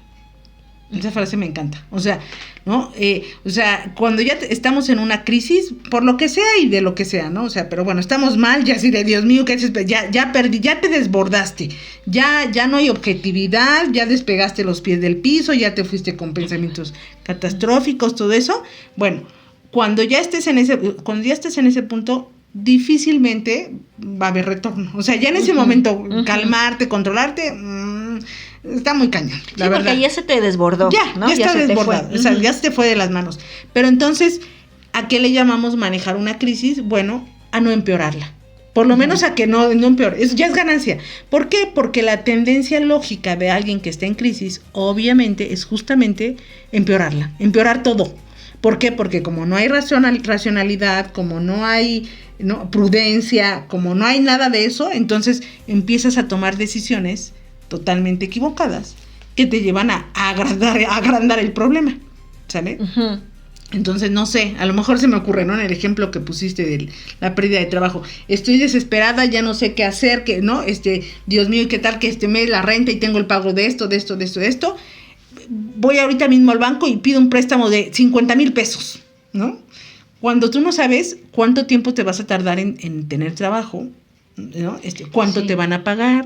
Esa frase me encanta. O sea, ¿no? Cuando ya estamos en una crisis, por lo que sea y de lo que sea, ¿no? O sea, pero bueno, estamos mal, ya así de Dios mío, ¿qué haces? Ya perdí, ya te desbordaste, ya no hay objetividad, ya despegaste los pies del piso, ya te fuiste con pensamientos catastróficos, todo eso. Bueno, cuando ya estés en ese punto, difícilmente va a haber retorno. O sea, ya en ese momento, calmarte, controlarte, está muy cañón, la verdad. Porque ya se te desbordó. Ya está desbordado, o sea, ya se te fue de las manos. Pero entonces, ¿a qué le llamamos manejar una crisis? Bueno, a no empeorarla. Por lo menos a que no empeore. Eso ya es ganancia. ¿Por qué? Porque la tendencia lógica de alguien que está en crisis, obviamente, es justamente empeorarla, empeorar todo. ¿Por qué? Porque como no hay racionalidad, como no hay prudencia, como no hay nada de eso, entonces empiezas a tomar decisiones totalmente equivocadas que te llevan a agrandar el problema, ¿sale? Entonces, no sé, a lo mejor se me ocurre, ¿no? En el ejemplo que pusiste de la pérdida de trabajo, estoy desesperada, ya no sé qué hacer, ¿no? Dios mío, ¿y qué tal que este mes la renta y tengo el pago de esto? Voy ahorita mismo al banco y pido un préstamo de 50,000 pesos, ¿no? Cuando tú no sabes cuánto tiempo te vas a tardar en tener trabajo, ¿no? Cuánto te van a pagar,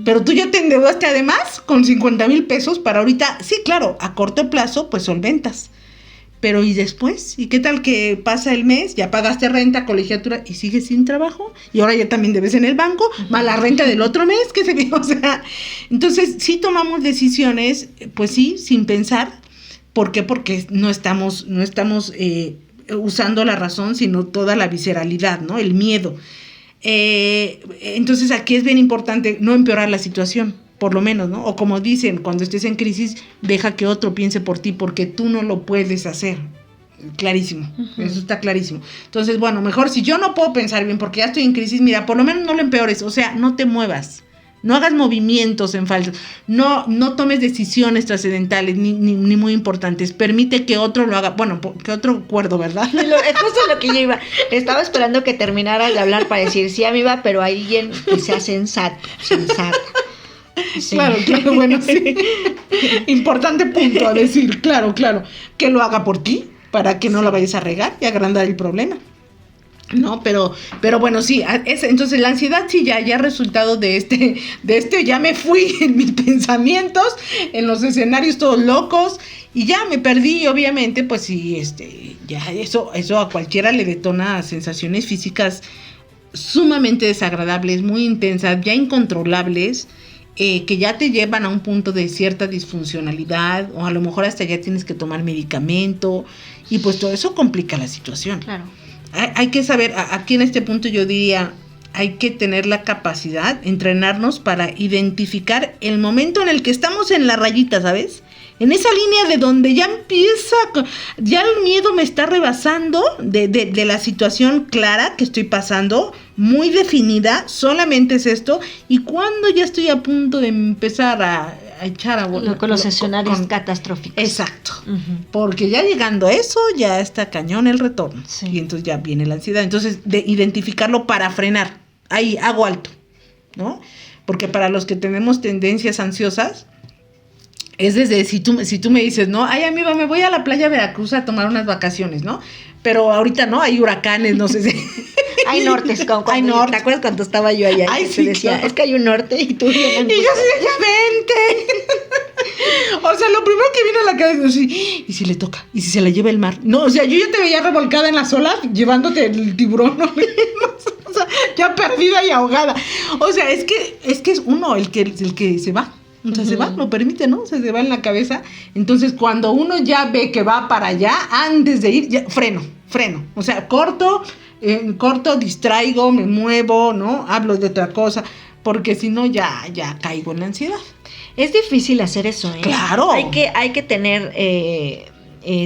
pero tú ya te endeudaste además con 50,000 pesos para ahorita, sí, claro, a corto plazo pues solventas, pero ¿y después? ¿Y qué tal que pasa el mes, ya pagaste renta, colegiatura y sigues sin trabajo? Y ahora ya también debes en el banco, más la renta del otro mes, que se o sea, entonces sí tomamos decisiones, pues sí, sin pensar. ¿Por qué? Porque no estamos usando la razón, sino toda la visceralidad, ¿no? El miedo. Entonces aquí es bien importante no empeorar la situación, por lo menos, ¿no? O como dicen, cuando estés en crisis, deja que otro piense por ti, porque tú no lo puedes hacer. Clarísimo, eso está clarísimo. Entonces, bueno, mejor si yo no puedo pensar bien porque ya estoy en crisis, mira, por lo menos no lo empeores, o sea, no te muevas. No hagas movimientos en falso, no tomes decisiones trascendentales ni muy importantes. Permite que otro lo haga, bueno, que otro cuerdo, ¿verdad? Es justo lo que yo iba. Estaba esperando que terminaras de hablar para decir, sí, amiga, pero alguien que sea sensato. Sí. Claro, bueno, sí. Importante punto a decir, claro, que lo haga por ti, para que no la vayas a regar y agrandar el problema. No, pero bueno, sí, entonces la ansiedad sí ya resultado de ya me fui en mis pensamientos, en los escenarios todos locos, y ya me perdí, obviamente, pues sí, ya eso a cualquiera le detona sensaciones físicas sumamente desagradables, muy intensas, ya incontrolables, que ya te llevan a un punto de cierta disfuncionalidad, o a lo mejor hasta ya tienes que tomar medicamento, y pues todo eso complica la situación. Claro. Hay que saber, aquí en este punto yo diría, hay que tener la capacidad, entrenarnos para identificar el momento en el que estamos en la rayita, ¿sabes? En esa línea de donde ya empieza, ya el miedo me está rebasando de la situación clara que estoy pasando, muy definida, solamente es esto, y cuando ya estoy a punto de empezar a echar a volar. Con los escenarios catastróficos. Exacto, porque ya llegando a eso, ya está cañón el retorno, Sí. y entonces ya viene la ansiedad, entonces de identificarlo para frenar, ahí hago alto, ¿no? Porque para los que tenemos tendencias ansiosas, es desde, si tú me dices, ¿no? Ay, amiga, me voy a la playa Veracruz a tomar unas vacaciones, ¿no? Pero ahorita no, hay huracanes, no sé si... Hay nortes, hay norte. ¿Te acuerdas cuando estaba yo allá? Ay, y sí, te decía, claro. es que hay un norte y tú... Y yo así, ya vente. O sea, lo primero que viene a la cabeza es, ¿y si le toca? ¿Y si se la lleva el mar? No, o sea, yo ya te veía revolcada en las olas, llevándote el tiburón, ¿no? O sea, ya perdida y ahogada. O sea, es que es uno el que se va. O sea, se va, lo permite, ¿no? O sea, se va en la cabeza. Entonces, cuando uno ya ve que va para allá, antes de ir, ya, freno. O sea, corto, distraigo, me muevo, ¿no? Hablo de otra cosa, porque si no, ya caigo en la ansiedad. Es difícil hacer eso, ¿eh? Claro. Hay que tener,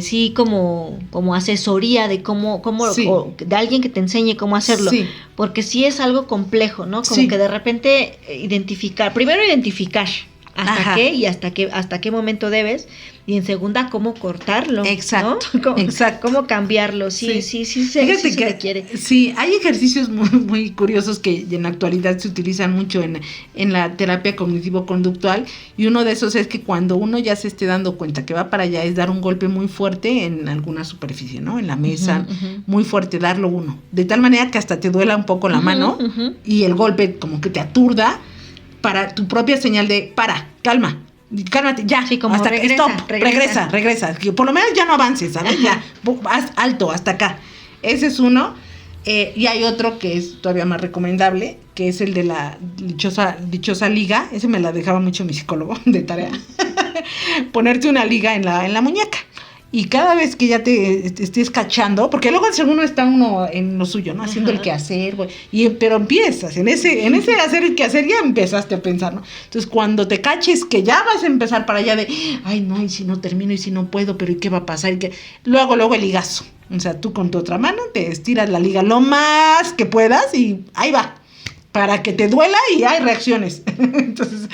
sí, como asesoría de cómo Sí. o de alguien que te enseñe cómo hacerlo. Sí. Porque sí es algo complejo, ¿no? Como Sí. que de repente primero identificar Ajá. hasta qué momento debes, y en segunda, cómo cortarlo. Exacto, ¿no? exacto. Cómo cambiarlo, sí, Fíjate se que requiere. sí, hay ejercicios muy, muy curiosos que en la actualidad se utilizan mucho en la terapia cognitivo-conductual, y uno de esos es que cuando uno ya se esté dando cuenta que va para allá, es dar un golpe muy fuerte en alguna superficie, ¿no? En la mesa, muy fuerte, darlo uno, de tal manera que hasta te duela un poco la mano, y el golpe como que te aturda, para tu propia señal de cálmate, ya, Sí, como hasta regresa. regresa, que por lo menos ya no avances, ¿sabes? Ya, haz alto, hasta acá. Ese es uno, y hay otro que es todavía más recomendable, que es el de la dichosa liga. Ese me la dejaba mucho mi psicólogo de tarea. Ponerte una liga en la muñeca. Y cada vez que ya te estés cachando, porque luego uno está en lo suyo, ¿no? Haciendo el quehacer, pero empiezas, en ese hacer el quehacer ya empezaste a pensar, ¿no? Entonces, cuando te caches que ya vas a empezar para allá de, ay, no, y si no termino, y si no puedo, pero ¿y qué va a pasar? Luego el ligazo. O sea, tú con tu otra mano te estiras la liga lo más que puedas y ahí va, para que te duela y hay reacciones. Entonces,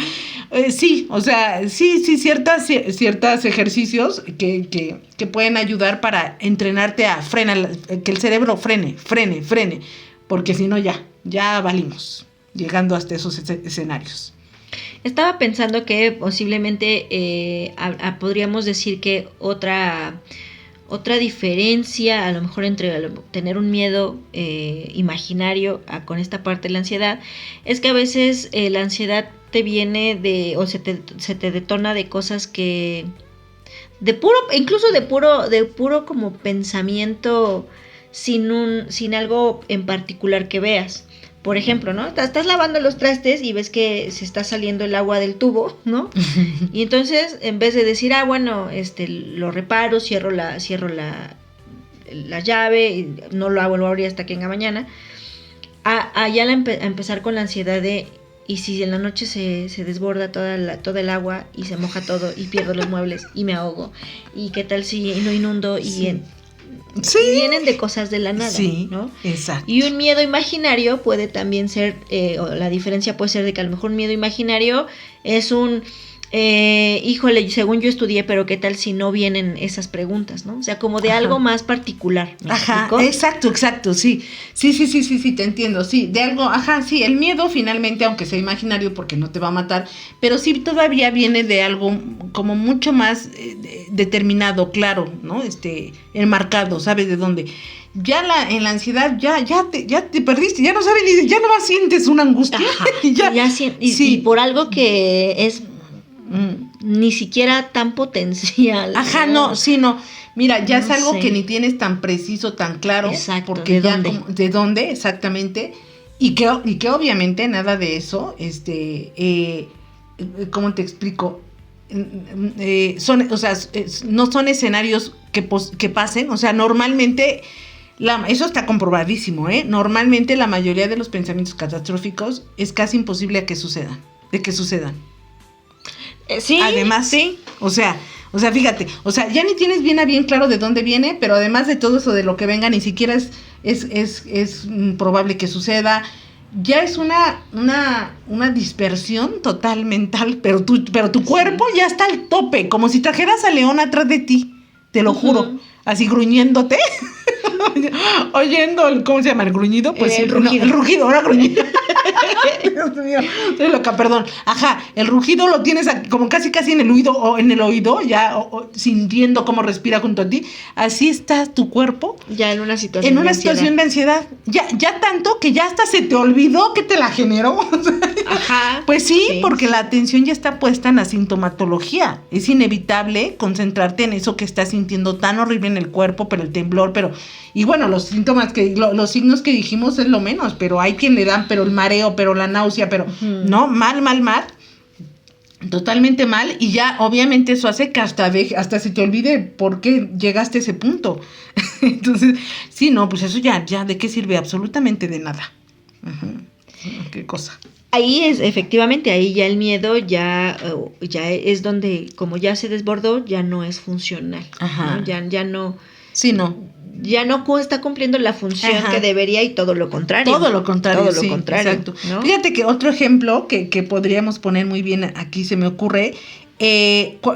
sí, o sea, sí, ciertos ejercicios que pueden ayudar para entrenarte a frenar, que el cerebro frene, porque si no ya valimos, llegando hasta esos escenarios. Estaba pensando que posiblemente podríamos decir que otra diferencia a lo mejor entre tener un miedo imaginario con esta parte de la ansiedad es que a veces la ansiedad te viene se te detona de cosas que de puro como pensamiento sin algo en particular que veas. Por ejemplo, ¿no? Estás lavando los trastes y ves que se está saliendo el agua del tubo, ¿no? Y entonces, en vez de decir, bueno, lo reparo, cierro la llave, y no lo hago, lo abrí hasta que venga mañana, a empezar con la ansiedad de, y si en la noche se desborda toda el agua y se moja todo y pierdo los muebles y me ahogo, y qué tal si no inundo y y vienen de cosas de la nada, sí, ¿no? Exacto. Y un miedo imaginario puede también ser, o la diferencia puede ser de que a lo mejor un miedo imaginario es híjole, según yo estudié, pero qué tal si no vienen esas preguntas, ¿no? O sea, como de algo más particular. ¿Me explico? Exacto, sí, te entiendo, sí, de algo, sí, el miedo finalmente, aunque sea imaginario porque no te va a matar, pero sí todavía viene de algo como mucho más determinado, claro, ¿no? Enmarcado, ¿sabes de dónde? Ya en la ansiedad ya te perdiste, ya no sabes ya no más sientes una angustia. Y por algo que es ni siquiera tan potencial. No. Mira, ya no es algo que ni tienes tan preciso, tan claro. Exacto. Porque ¿de dónde? Exactamente. Y que obviamente nada de eso, ¿cómo te explico? No son escenarios que pasen, o sea, normalmente, eso está comprobadísimo, normalmente la mayoría de los pensamientos catastróficos es casi imposible de que sucedan. Sí. Además, sí. O sea, fíjate, ya ni tienes bien claro de dónde viene, pero además de todo eso de lo que venga, ni siquiera es probable que suceda. Ya es una dispersión total mental, pero tu cuerpo ya está al tope, como si trajeras a León atrás de ti, te lo juro, así gruñéndote, oyendo ¿cómo se llama? ¿El gruñido? Pues el rugido. No, el rugido, ahora gruñido. Dios mío, estoy loca, perdón. Ajá, el rugido lo tienes como casi en el oído, ya sintiendo cómo respira junto a ti. Así está tu cuerpo. Ya en una situación de ansiedad. Ya tanto que ya hasta se te olvidó que te la generó. Ajá. Pues sí, porque la atención ya está puesta en la sintomatología. Es inevitable concentrarte en eso que estás sintiendo tan horrible en el cuerpo, pero el temblor, y bueno, los síntomas los signos que dijimos es lo menos, pero hay quien le dan, pero el mareo, pero la náusea, pero no, mal, totalmente mal, y ya obviamente eso hace que hasta se te olvide por qué llegaste a ese punto. Entonces, sí, no, pues eso ya ¿de qué sirve? Absolutamente de nada. Qué cosa. Ahí efectivamente, ahí ya el miedo ya es donde, como ya se desbordó, ya no es funcional. Ajá. ¿no? Ya no. Sí, no. Ya no está cumpliendo la función que debería, y todo lo contrario. Todo lo contrario, exacto. ¿no? Fíjate que otro ejemplo que podríamos poner muy bien aquí se me ocurre,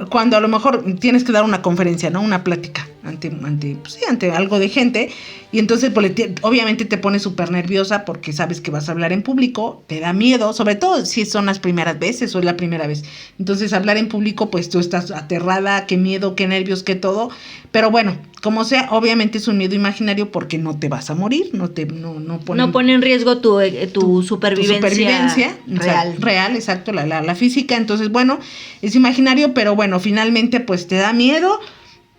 cuando a lo mejor tienes que dar una conferencia, ¿no? Una plática ante algo de gente, y entonces pues, obviamente te pones súper nerviosa porque sabes que vas a hablar en público, te da miedo, sobre todo si son las primeras veces o es la primera vez. Entonces hablar en público, pues tú estás aterrada, qué miedo, qué nervios, qué todo, pero bueno, como sea, obviamente es un miedo imaginario porque no te vas a morir, no pone en riesgo tu supervivencia real, exacto, la física. Entonces, bueno, es imaginario, pero bueno, finalmente pues te da miedo,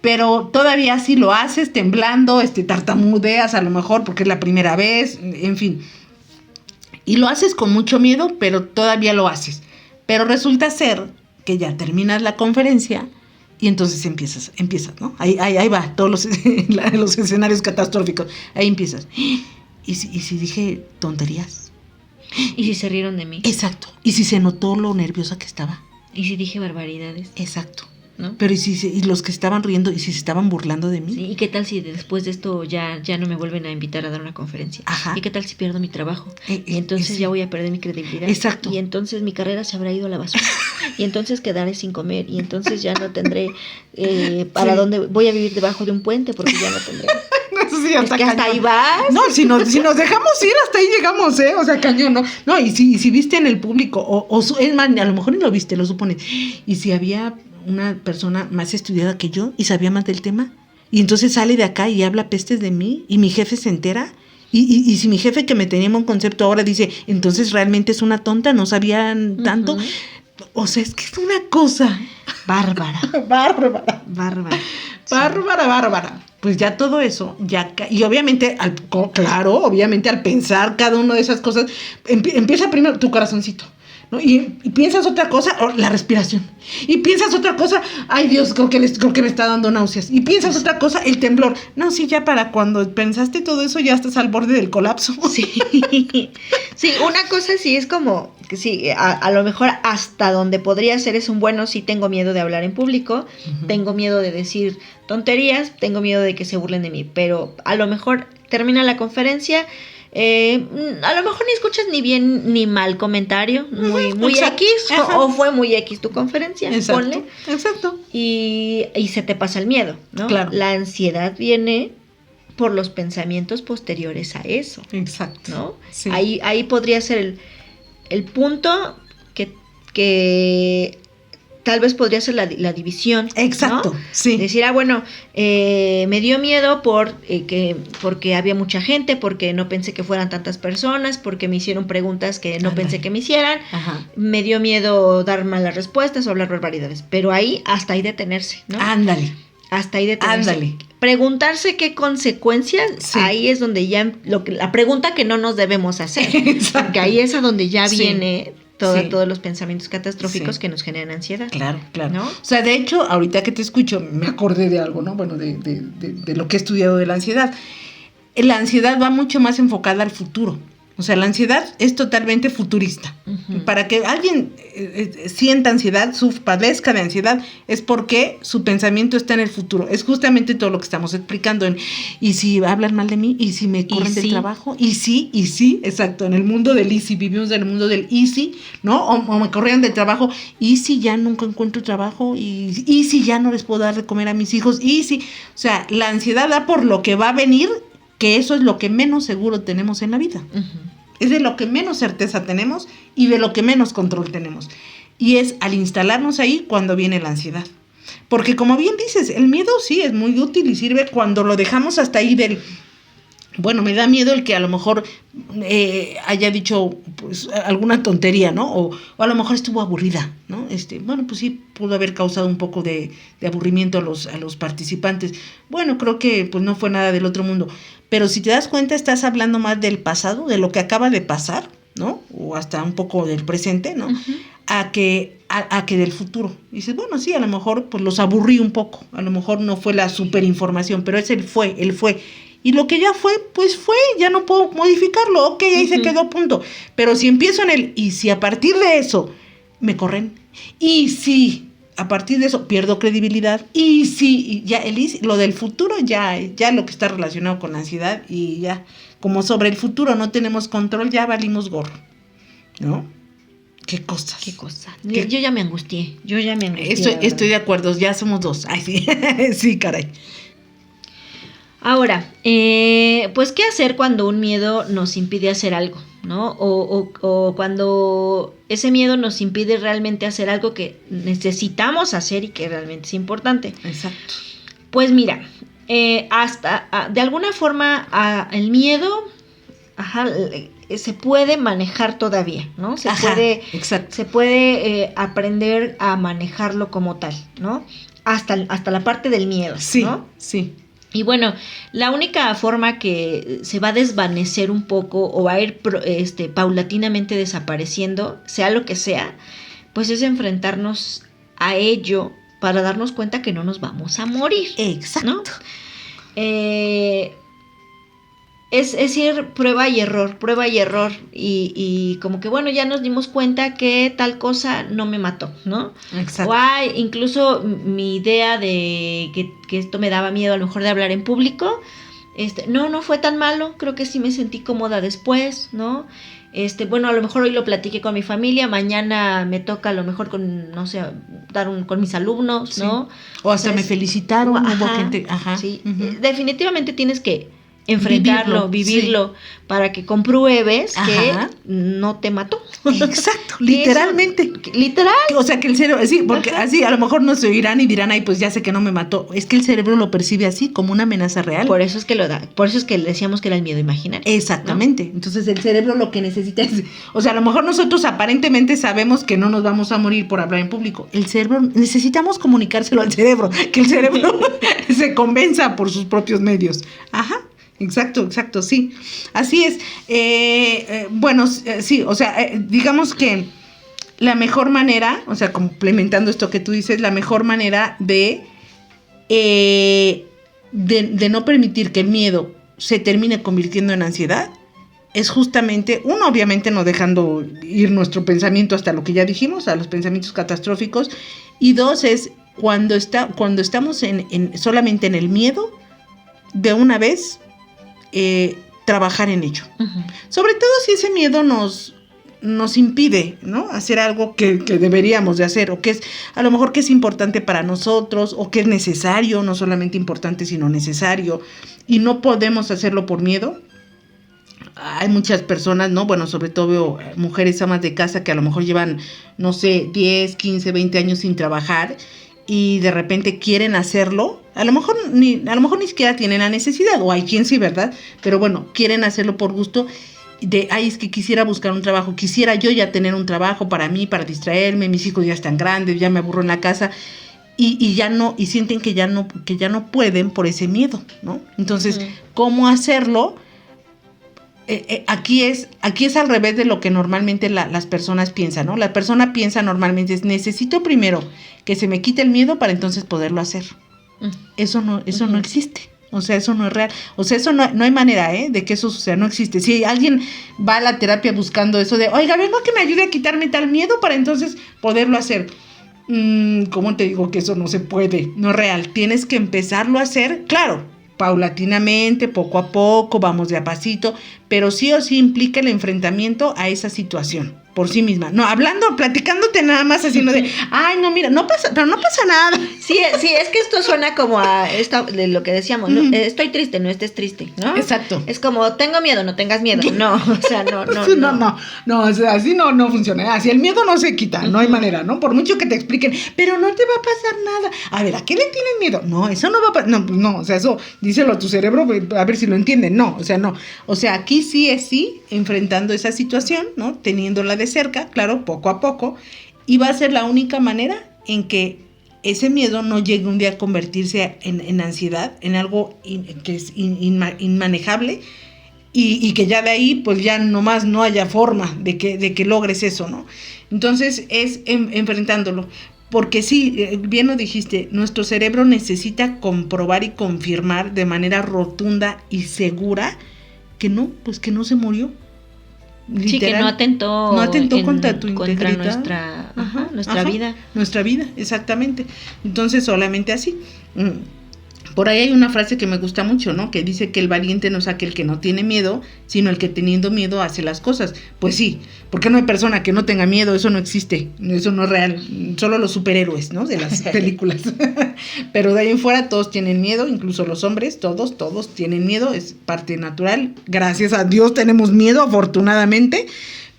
pero todavía así lo haces temblando, tartamudeas a lo mejor porque es la primera vez, en fin. Y lo haces con mucho miedo, pero todavía lo haces. Pero resulta ser que ya terminas la conferencia y entonces empiezas, ¿no? Ahí va, todos los escenarios catastróficos. Ahí empiezas. ¿Y si dije tonterías? ¿Y si se rieron de mí? Exacto. ¿Y si se notó lo nerviosa que estaba? ¿Y si dije barbaridades? Exacto. ¿No? Pero y los que estaban riendo, y si se estaban burlando de mí. Sí, ¿y qué tal si después de esto ya no me vuelven a invitar a dar una conferencia? Ajá. ¿Y qué tal si pierdo mi trabajo? Y entonces ya voy a perder mi credibilidad. Exacto. Y entonces mi carrera se habrá ido a la basura. Y entonces quedaré sin comer. Y entonces ya no tendré para dónde. Voy a vivir debajo de un puente porque ya no tendré. Sí, es que hasta ahí vas. No, si nos dejamos ir, hasta ahí llegamos, O sea, cañón, ¿no? No, y si viste en el público, es más, a lo mejor ni lo viste, lo supones. Y si había una persona más estudiada que yo y sabía más del tema, y entonces sale de acá y habla pestes de mí, y mi jefe se entera, y si mi jefe que me tenía un concepto ahora dice, entonces realmente es una tonta, no sabían tanto. O sea, es que es una cosa bárbara. Pues ya todo eso, y obviamente, obviamente al pensar cada una de esas cosas, empieza primero tu corazoncito, ¿no? Y piensas otra cosa, la respiración. Y piensas otra cosa, ay Dios, creo que me está dando náuseas. Y piensas otra cosa, el temblor. No, sí, ya para cuando pensaste todo eso, ya estás al borde del colapso. Sí, sí, una cosa sí es como, que sí, a lo mejor hasta donde podría ser es sí tengo miedo de hablar en público, tengo miedo de decir tonterías, tengo miedo de que se burlen de mí, pero a lo mejor termina la conferencia. A lo mejor ni escuchas ni bien ni mal comentario, muy exacto. X, o fue muy X tu conferencia, exacto, ponle. Exacto. Y se te pasa el miedo, ¿no? Claro. La ansiedad viene por los pensamientos posteriores a eso. Exacto. ¿No? Sí. Ahí podría ser el punto que tal vez podría ser la división. Exacto, ¿no? sí. Decir, me dio miedo porque había mucha gente, porque no pensé que fueran tantas personas, porque me hicieron preguntas que no pensé que me hicieran. Ajá. Me dio miedo dar malas respuestas o hablar barbaridades. Pero hasta ahí detenerse, ¿no? Ándale. Hasta ahí detenerse. Ándale. Preguntarse qué consecuencias, sí. Ahí es donde ya la pregunta que no nos debemos hacer. Exacto. Porque ahí es a donde ya viene Sí. todos los pensamientos catastróficos Sí. que nos generan ansiedad. Claro, claro. ¿No? O sea, de hecho, ahorita que te escucho, me acordé de algo, ¿no? Bueno, de lo que he estudiado de la ansiedad. La ansiedad va mucho más enfocada al futuro. O sea, la ansiedad es totalmente futurista. Ujú. Para que alguien sienta ansiedad, padezca de ansiedad, es porque su pensamiento está en el futuro. Es justamente todo lo que estamos explicando. ¿Y si hablan mal de mí? ¿Y si me corren del trabajo? ¿Y sí, exacto. En el mundo del y si, vivimos en el mundo del y si, ¿no? O me corrían del trabajo. ¿Y si ya nunca encuentro trabajo? ¿Y si ya no les puedo dar de comer a mis hijos? ¿Y si? O sea, la ansiedad da por lo que va a venir, que eso es lo que menos seguro tenemos en la vida. Ujú. Es de lo que menos certeza tenemos y de lo que menos control tenemos. Y es al instalarnos ahí cuando viene la ansiedad. Porque como bien dices, el miedo sí es muy útil y sirve cuando lo dejamos hasta ahí del... Bueno, me da miedo el que a lo mejor haya dicho pues, alguna tontería, ¿no? O a lo mejor estuvo aburrida, ¿no? Bueno, pues sí, pudo haber causado un poco de aburrimiento a los participantes. Bueno, creo que pues no fue nada del otro mundo. Pero si te das cuenta, estás hablando más del pasado, de lo que acaba de pasar, ¿no? O hasta un poco del presente, ¿no? Ujú. A que del futuro. Y dices, bueno, sí, a lo mejor pues los aburrí un poco. A lo mejor no fue la super información, pero es él fue. Y lo que ya fue, pues fue, ya no puedo modificarlo. Ok, ahí se quedó, punto. Pero si empiezo en el, y si a partir de eso me corren, y si a partir de eso pierdo credibilidad, y si ya lo del futuro ya lo que está relacionado con la ansiedad, y ya, como sobre el futuro no tenemos control, ya valimos gorro, ¿no? ¿Qué cosas? Qué cosa. Yo ya me angustié. Estoy de acuerdo, ya somos dos. Ay, sí, sí, caray. Ahora, pues, ¿qué hacer cuando un miedo nos impide hacer algo, ¿no? O cuando ese miedo nos impide realmente hacer algo que necesitamos hacer y que realmente es importante. Exacto. Pues mira, de alguna forma el miedo, se puede manejar todavía, ¿no? Se puede aprender a manejarlo como tal, ¿no? Hasta la parte del miedo, sí, ¿no? Sí. Y bueno, la única forma que se va a desvanecer un poco o va a ir paulatinamente desapareciendo, sea lo que sea, pues es enfrentarnos a ello para darnos cuenta que no nos vamos a morir. Exacto. ¿No? Es ir prueba y error, y como que bueno, ya nos dimos cuenta que tal cosa no me mató, ¿no? Exacto. O incluso mi idea de que esto me daba miedo a lo mejor de hablar en público, no fue tan malo, creo que sí me sentí cómoda después, ¿no? Bueno, a lo mejor hoy lo platiqué con mi familia, mañana me toca a lo mejor con, no sé, con mis alumnos, sí. ¿no? O hasta me felicitaron, hubo gente, Sí, uh-huh. Definitivamente tienes que enfrentarlo, vivirlo, sí, para que compruebes que no te mató. Exacto, literalmente. Literal. O sea, que el cerebro, sí, porque así a lo mejor nos oirán y dirán, ay, pues ya sé que no me mató. Es que el cerebro lo percibe así, como una amenaza real. Por eso es que por eso es que decíamos que era el miedo imaginario. Exactamente. ¿No? Entonces el cerebro lo que necesita es, o sea, a lo mejor nosotros aparentemente sabemos que no nos vamos a morir por hablar en público. El cerebro, necesitamos comunicárselo al cerebro, que el cerebro se convenza por sus propios medios. Exacto, sí. Así es. Bueno, sí, o sea, digamos que la mejor manera, o sea, complementando esto que tú dices, la mejor manera de no permitir que el miedo se termine convirtiendo en ansiedad es justamente, uno, obviamente no dejando ir nuestro pensamiento hasta lo que ya dijimos, a los pensamientos catastróficos, y dos, es cuando estamos solamente en el miedo, de una vez trabajar en ello. Uh-huh. Sobre todo si ese miedo nos impide, ¿no? Hacer algo que deberíamos de hacer, o que es, a lo mejor que es importante para nosotros, o que es necesario, no solamente importante, sino necesario, y no podemos hacerlo por miedo. Hay muchas personas, ¿no? Bueno, sobre todo mujeres amas de casa que a lo mejor llevan, no sé, 10, 15, 20 años sin trabajar, y de repente quieren hacerlo. A lo mejor ni siquiera tienen la necesidad, o hay quien sí, ¿verdad? Pero bueno, quieren hacerlo por gusto, es que quisiera buscar un trabajo, quisiera yo ya tener un trabajo para mí, para distraerme, mis hijos ya están grandes, ya me aburro en la casa, y ya no, y sienten que ya no pueden por ese miedo, ¿no? Entonces, ¿cómo hacerlo? aquí es al revés de lo que normalmente las personas piensan, ¿no? La persona piensa normalmente es necesito primero que se me quite el miedo para entonces poderlo hacer. Eso no existe. O sea, eso no es real. O sea, eso no hay manera, de que eso suceda, no existe. Si alguien va a la terapia buscando eso de, oiga, vengo a que me ayude a quitarme tal miedo para entonces poderlo hacer. ¿Cómo te digo que eso no se puede? No es real. Tienes que empezarlo a hacer, claro, paulatinamente, poco a poco, vamos de a pasito, pero sí o sí implica el enfrentamiento a esa situación por sí misma. No, platicándote nada más haciendo de, ay, no, mira, no pasa nada. Sí, es que esto suena como a esto de lo que decíamos, ¿no? Estoy triste, no estés triste, ¿no? Exacto. Es como, tengo miedo, no tengas miedo. No, o sea, no. No, o sea, así no funciona. Así el miedo no se quita, no hay manera, ¿no? Por mucho que te expliquen, pero no te va a pasar nada. A ver, ¿a qué le tienes miedo? No, eso no va a pasar. No, o sea, eso díselo a tu cerebro, a ver si lo entienden. No, o sea, no. O sea, aquí sí es enfrentando esa situación, ¿no? Teniéndola de cerca, claro, poco a poco, y va a ser la única manera en que ese miedo no llegue un día a convertirse en ansiedad, en algo que es inmanejable, y que ya de ahí, pues ya nomás no haya forma de que logres eso, ¿no? Entonces es enfrentándolo. Porque sí, bien lo dijiste, nuestro cerebro necesita comprobar y confirmar de manera rotunda y segura que no se murió. Literal, sí, que no atentó contra tu integridad, nuestra vida. Nuestra vida, exactamente. Entonces, solamente así. Por ahí hay una frase que me gusta mucho, ¿no? Que dice que el valiente no es aquel que no tiene miedo, sino el que teniendo miedo hace las cosas. Pues sí, porque no hay persona que no tenga miedo, eso no existe, eso no es real. Solo los superhéroes, ¿no? De las películas. Pero de ahí en fuera todos tienen miedo, incluso los hombres, todos tienen miedo, es parte natural. Gracias a Dios tenemos miedo, afortunadamente.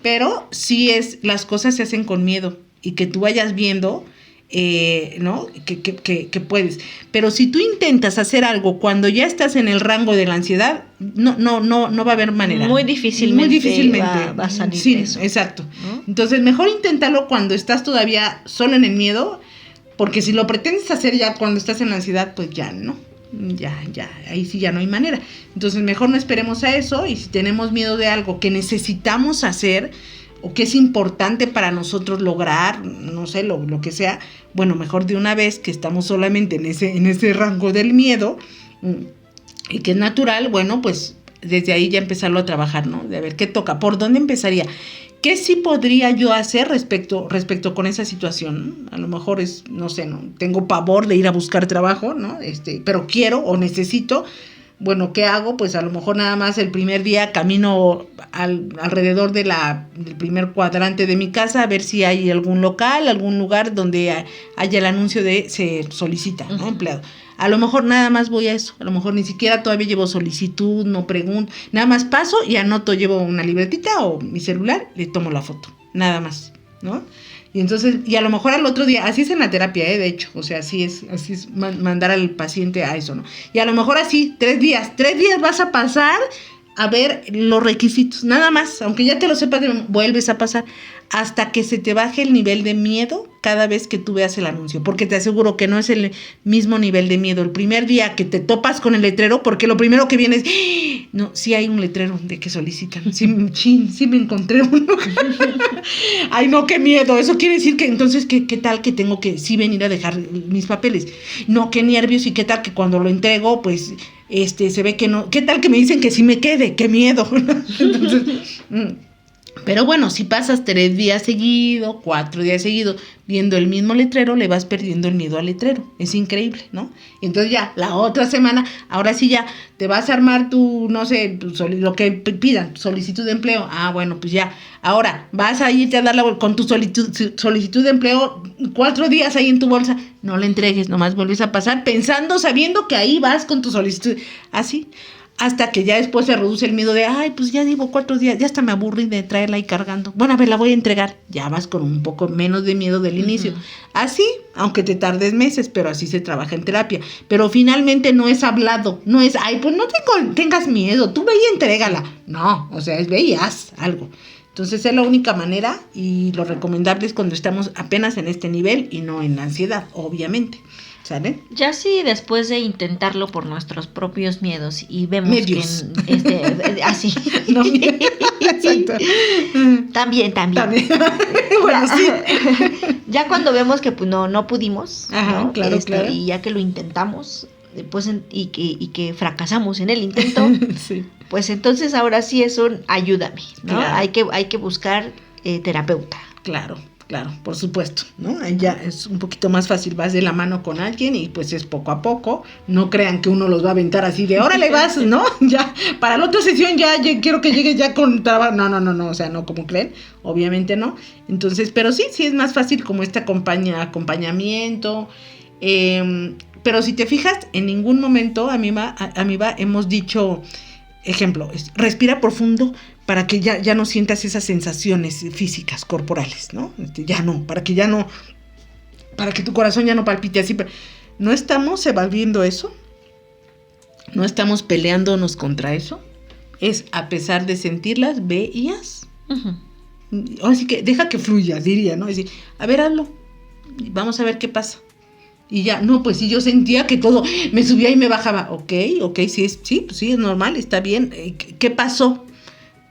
Pero sí las cosas se hacen con miedo y que tú vayas viendo... ¿no? Que puedes. Pero si tú intentas hacer algo cuando ya estás en el rango de la ansiedad, no va a haber manera. Muy difícilmente va a salir sí, eso. Exacto. ¿No? Entonces, mejor inténtalo cuando estás todavía solo en el miedo, porque si lo pretendes hacer ya cuando estás en la ansiedad, pues ya no. Ya, ahí sí ya no hay manera. Entonces, mejor no esperemos a eso, y si tenemos miedo de algo que necesitamos hacer, o que es importante para nosotros lograr, no sé, lo que sea, bueno, mejor de una vez que estamos solamente en ese rango del miedo, y que es natural, bueno, pues desde ahí ya empezarlo a trabajar, ¿no? De a ver qué toca, por dónde empezaría, qué sí podría yo hacer respecto con esa situación, ¿no? A lo mejor es, no sé, no tengo pavor de ir a buscar trabajo, ¿no? Pero quiero o necesito. Bueno, ¿qué hago? Pues a lo mejor nada más el primer día camino alrededor del primer cuadrante de mi casa a ver si hay algún local, algún lugar donde haya el anuncio de se solicita, ¿no? Empleado. A lo mejor nada más voy a eso, a lo mejor ni siquiera todavía llevo solicitud, no pregunto, nada más paso y anoto, llevo una libretita o mi celular, le tomo la foto, nada más, ¿no? Y entonces, y a lo mejor al otro día, así es en la terapia, de hecho, o sea, así es mandar al paciente a eso, ¿no? Y a lo mejor así, 3 días vas a pasar a ver los requisitos, nada más, aunque ya te lo sepas, vuelves a pasar hasta que se te baje el nivel de miedo cada vez que tú veas el anuncio, porque te aseguro que no es el mismo nivel de miedo el primer día que te topas con el letrero, porque lo primero que viene es, no, sí hay un letrero de que solicitan, sí me encontré uno. Ay, no, qué miedo, eso quiere decir que entonces, ¿qué tal que tengo que sí venir a dejar mis papeles? No, qué nervios, y qué tal que cuando lo entrego, pues, se ve que no, qué tal que me dicen que sí me quede, qué miedo. Entonces, pero bueno, si pasas 3 días seguidos, 4 días seguidos viendo el mismo letrero, le vas perdiendo el miedo al letrero. Es increíble, ¿no? Y entonces ya, la otra semana, ahora sí ya, te vas a armar tu, no sé, lo que pidan, solicitud de empleo. Ah, bueno, pues ya. Ahora, vas a irte a darla con tu solicitud de empleo 4 días ahí en tu bolsa. No la entregues, nomás vuelves a pasar sabiendo que ahí vas con tu solicitud. Así. Hasta que ya después se reduce el miedo de, ay, pues ya llevo 4 días, ya hasta me aburrí de traerla ahí cargando. Bueno, a ver, la voy a entregar. Ya vas con un poco menos de miedo del inicio. Así, aunque te tardes meses, pero así se trabaja en terapia. Pero finalmente no es hablado, no es, ay, pues no tengas miedo, tú ve y entrégala. No, o sea, es ve y haz algo. Entonces es la única manera, y lo recomendable es cuando estamos apenas en este nivel y no en la ansiedad, obviamente. ¿Sale? Ya sí, después de intentarlo por nuestros propios miedos y vemos Medios. que así. No, exacto. También. Bueno, sí. Ya cuando vemos que pues, no pudimos, Ajá, ¿no? claro. Y ya que lo intentamos, pues, y que fracasamos en el intento, Sí. pues entonces ahora sí es un ayúdame, ¿no? Claro. Hay que buscar terapeuta. Claro, por supuesto, ¿no? Ahí ya es un poquito más fácil, vas de la mano con alguien y pues es poco a poco, no crean que uno los va a aventar así de, órale vas, ¿no? Ya, para la otra sesión ya quiero que llegues ya con trabajo, no, o sea, no como creen, obviamente no, entonces, pero sí es más fácil como este acompañamiento, pero si te fijas, en ningún momento, amiga, hemos dicho, ejemplo, respira profundo, para que ya no sientas esas sensaciones físicas, corporales, ¿no? Para que tu corazón ya no palpite así. Pero no estamos evadiendo eso, no estamos peleándonos contra eso, es a pesar de sentirlas, ve y haz. Uh-huh. Así que deja que fluya, diría, ¿no? Es decir, a ver, hazlo, vamos a ver qué pasa. Y ya, no, pues sí, yo sentía que todo me subía y me bajaba. Ok, sí, es normal, está bien. ¿Qué pasó?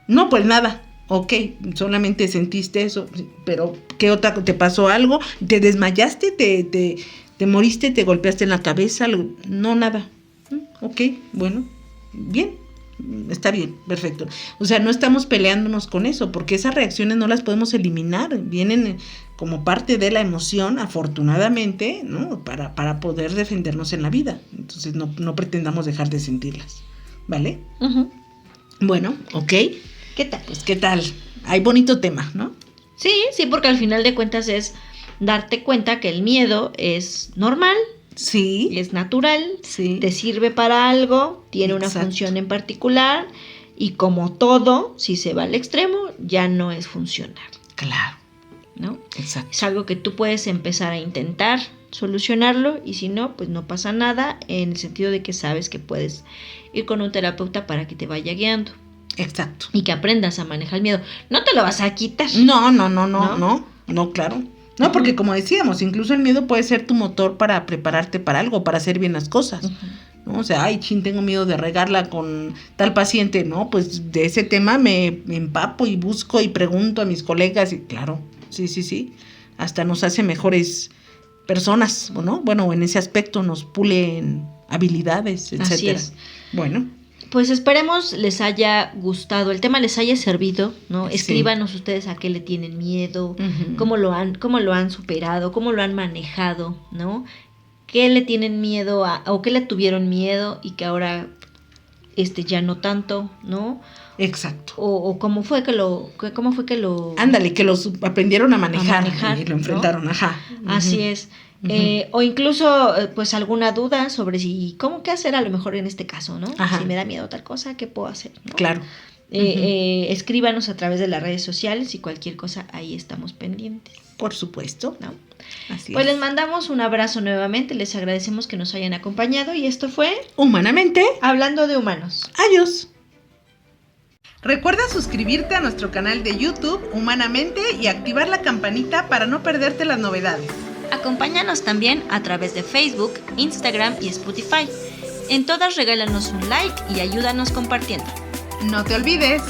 No, pues nada, ok, solamente sentiste eso, pero ¿qué otra? ¿Te pasó algo? ¿Te desmayaste? ¿Te moriste? ¿Te golpeaste en la cabeza? No, nada. Ok, bueno, bien, está bien, perfecto. O sea, no estamos peleándonos con eso, porque esas reacciones no las podemos eliminar, vienen como parte de la emoción, afortunadamente, ¿no? Para poder defendernos en la vida. Entonces no pretendamos dejar de sentirlas, ¿vale? Uh-huh. Bueno, ok. ¿Qué tal? Pues, ¿qué tal? Hay bonito tema, ¿no? Sí, porque al final de cuentas es darte cuenta que el miedo es normal. Sí. Es natural. Sí. Te sirve para algo, tiene Exacto. una función en particular y como todo, si se va al extremo, ya no es funcional. Claro. ¿No? Exacto. Es algo que tú puedes empezar a intentar solucionarlo y si no, pues no pasa nada en el sentido de que sabes que puedes ir con un terapeuta para que te vaya guiando. Exacto. Y que aprendas a manejar el miedo. No te lo vas a quitar. No, claro. No, porque como decíamos, incluso el miedo puede ser tu motor para prepararte para algo, para hacer bien las cosas. Uh-huh. ¿No? O sea, tengo miedo de regarla con tal paciente, ¿no? Pues de ese tema me empapo y busco y pregunto a mis colegas y claro, sí. Hasta nos hace mejores personas, ¿no? Bueno, en ese aspecto nos pulen habilidades, etcétera. Así es. Bueno. Pues esperemos les haya gustado, el tema les haya servido, ¿no? Sí. Escríbanos ustedes a qué le tienen miedo, uh-huh. cómo lo han superado, cómo lo han manejado, ¿no? ¿Qué le tienen miedo o qué le tuvieron miedo y que ahora ya no tanto, ¿no? Exacto. O cómo fue que lo Ándale, que los aprendieron a manejar y lo enfrentaron, ¿no? Ajá. Uh-huh. Así es. Uh-huh. O incluso, pues, alguna duda sobre qué hacer a lo mejor en este caso, ¿no? Ajá. Si me da miedo tal cosa, ¿qué puedo hacer? ¿No? Claro. Escríbanos a través de las redes sociales y cualquier cosa, ahí estamos pendientes. Por supuesto. ¿No? Así pues es. Les mandamos un abrazo nuevamente, les agradecemos que nos hayan acompañado y esto fue Humanamente Hablando de Humanos. Adiós. Recuerda suscribirte a nuestro canal de YouTube Humanamente y activar la campanita para no perderte las novedades. Acompáñanos también a través de Facebook, Instagram y Spotify. En todas regálanos un like y ayúdanos compartiendo. No te olvides.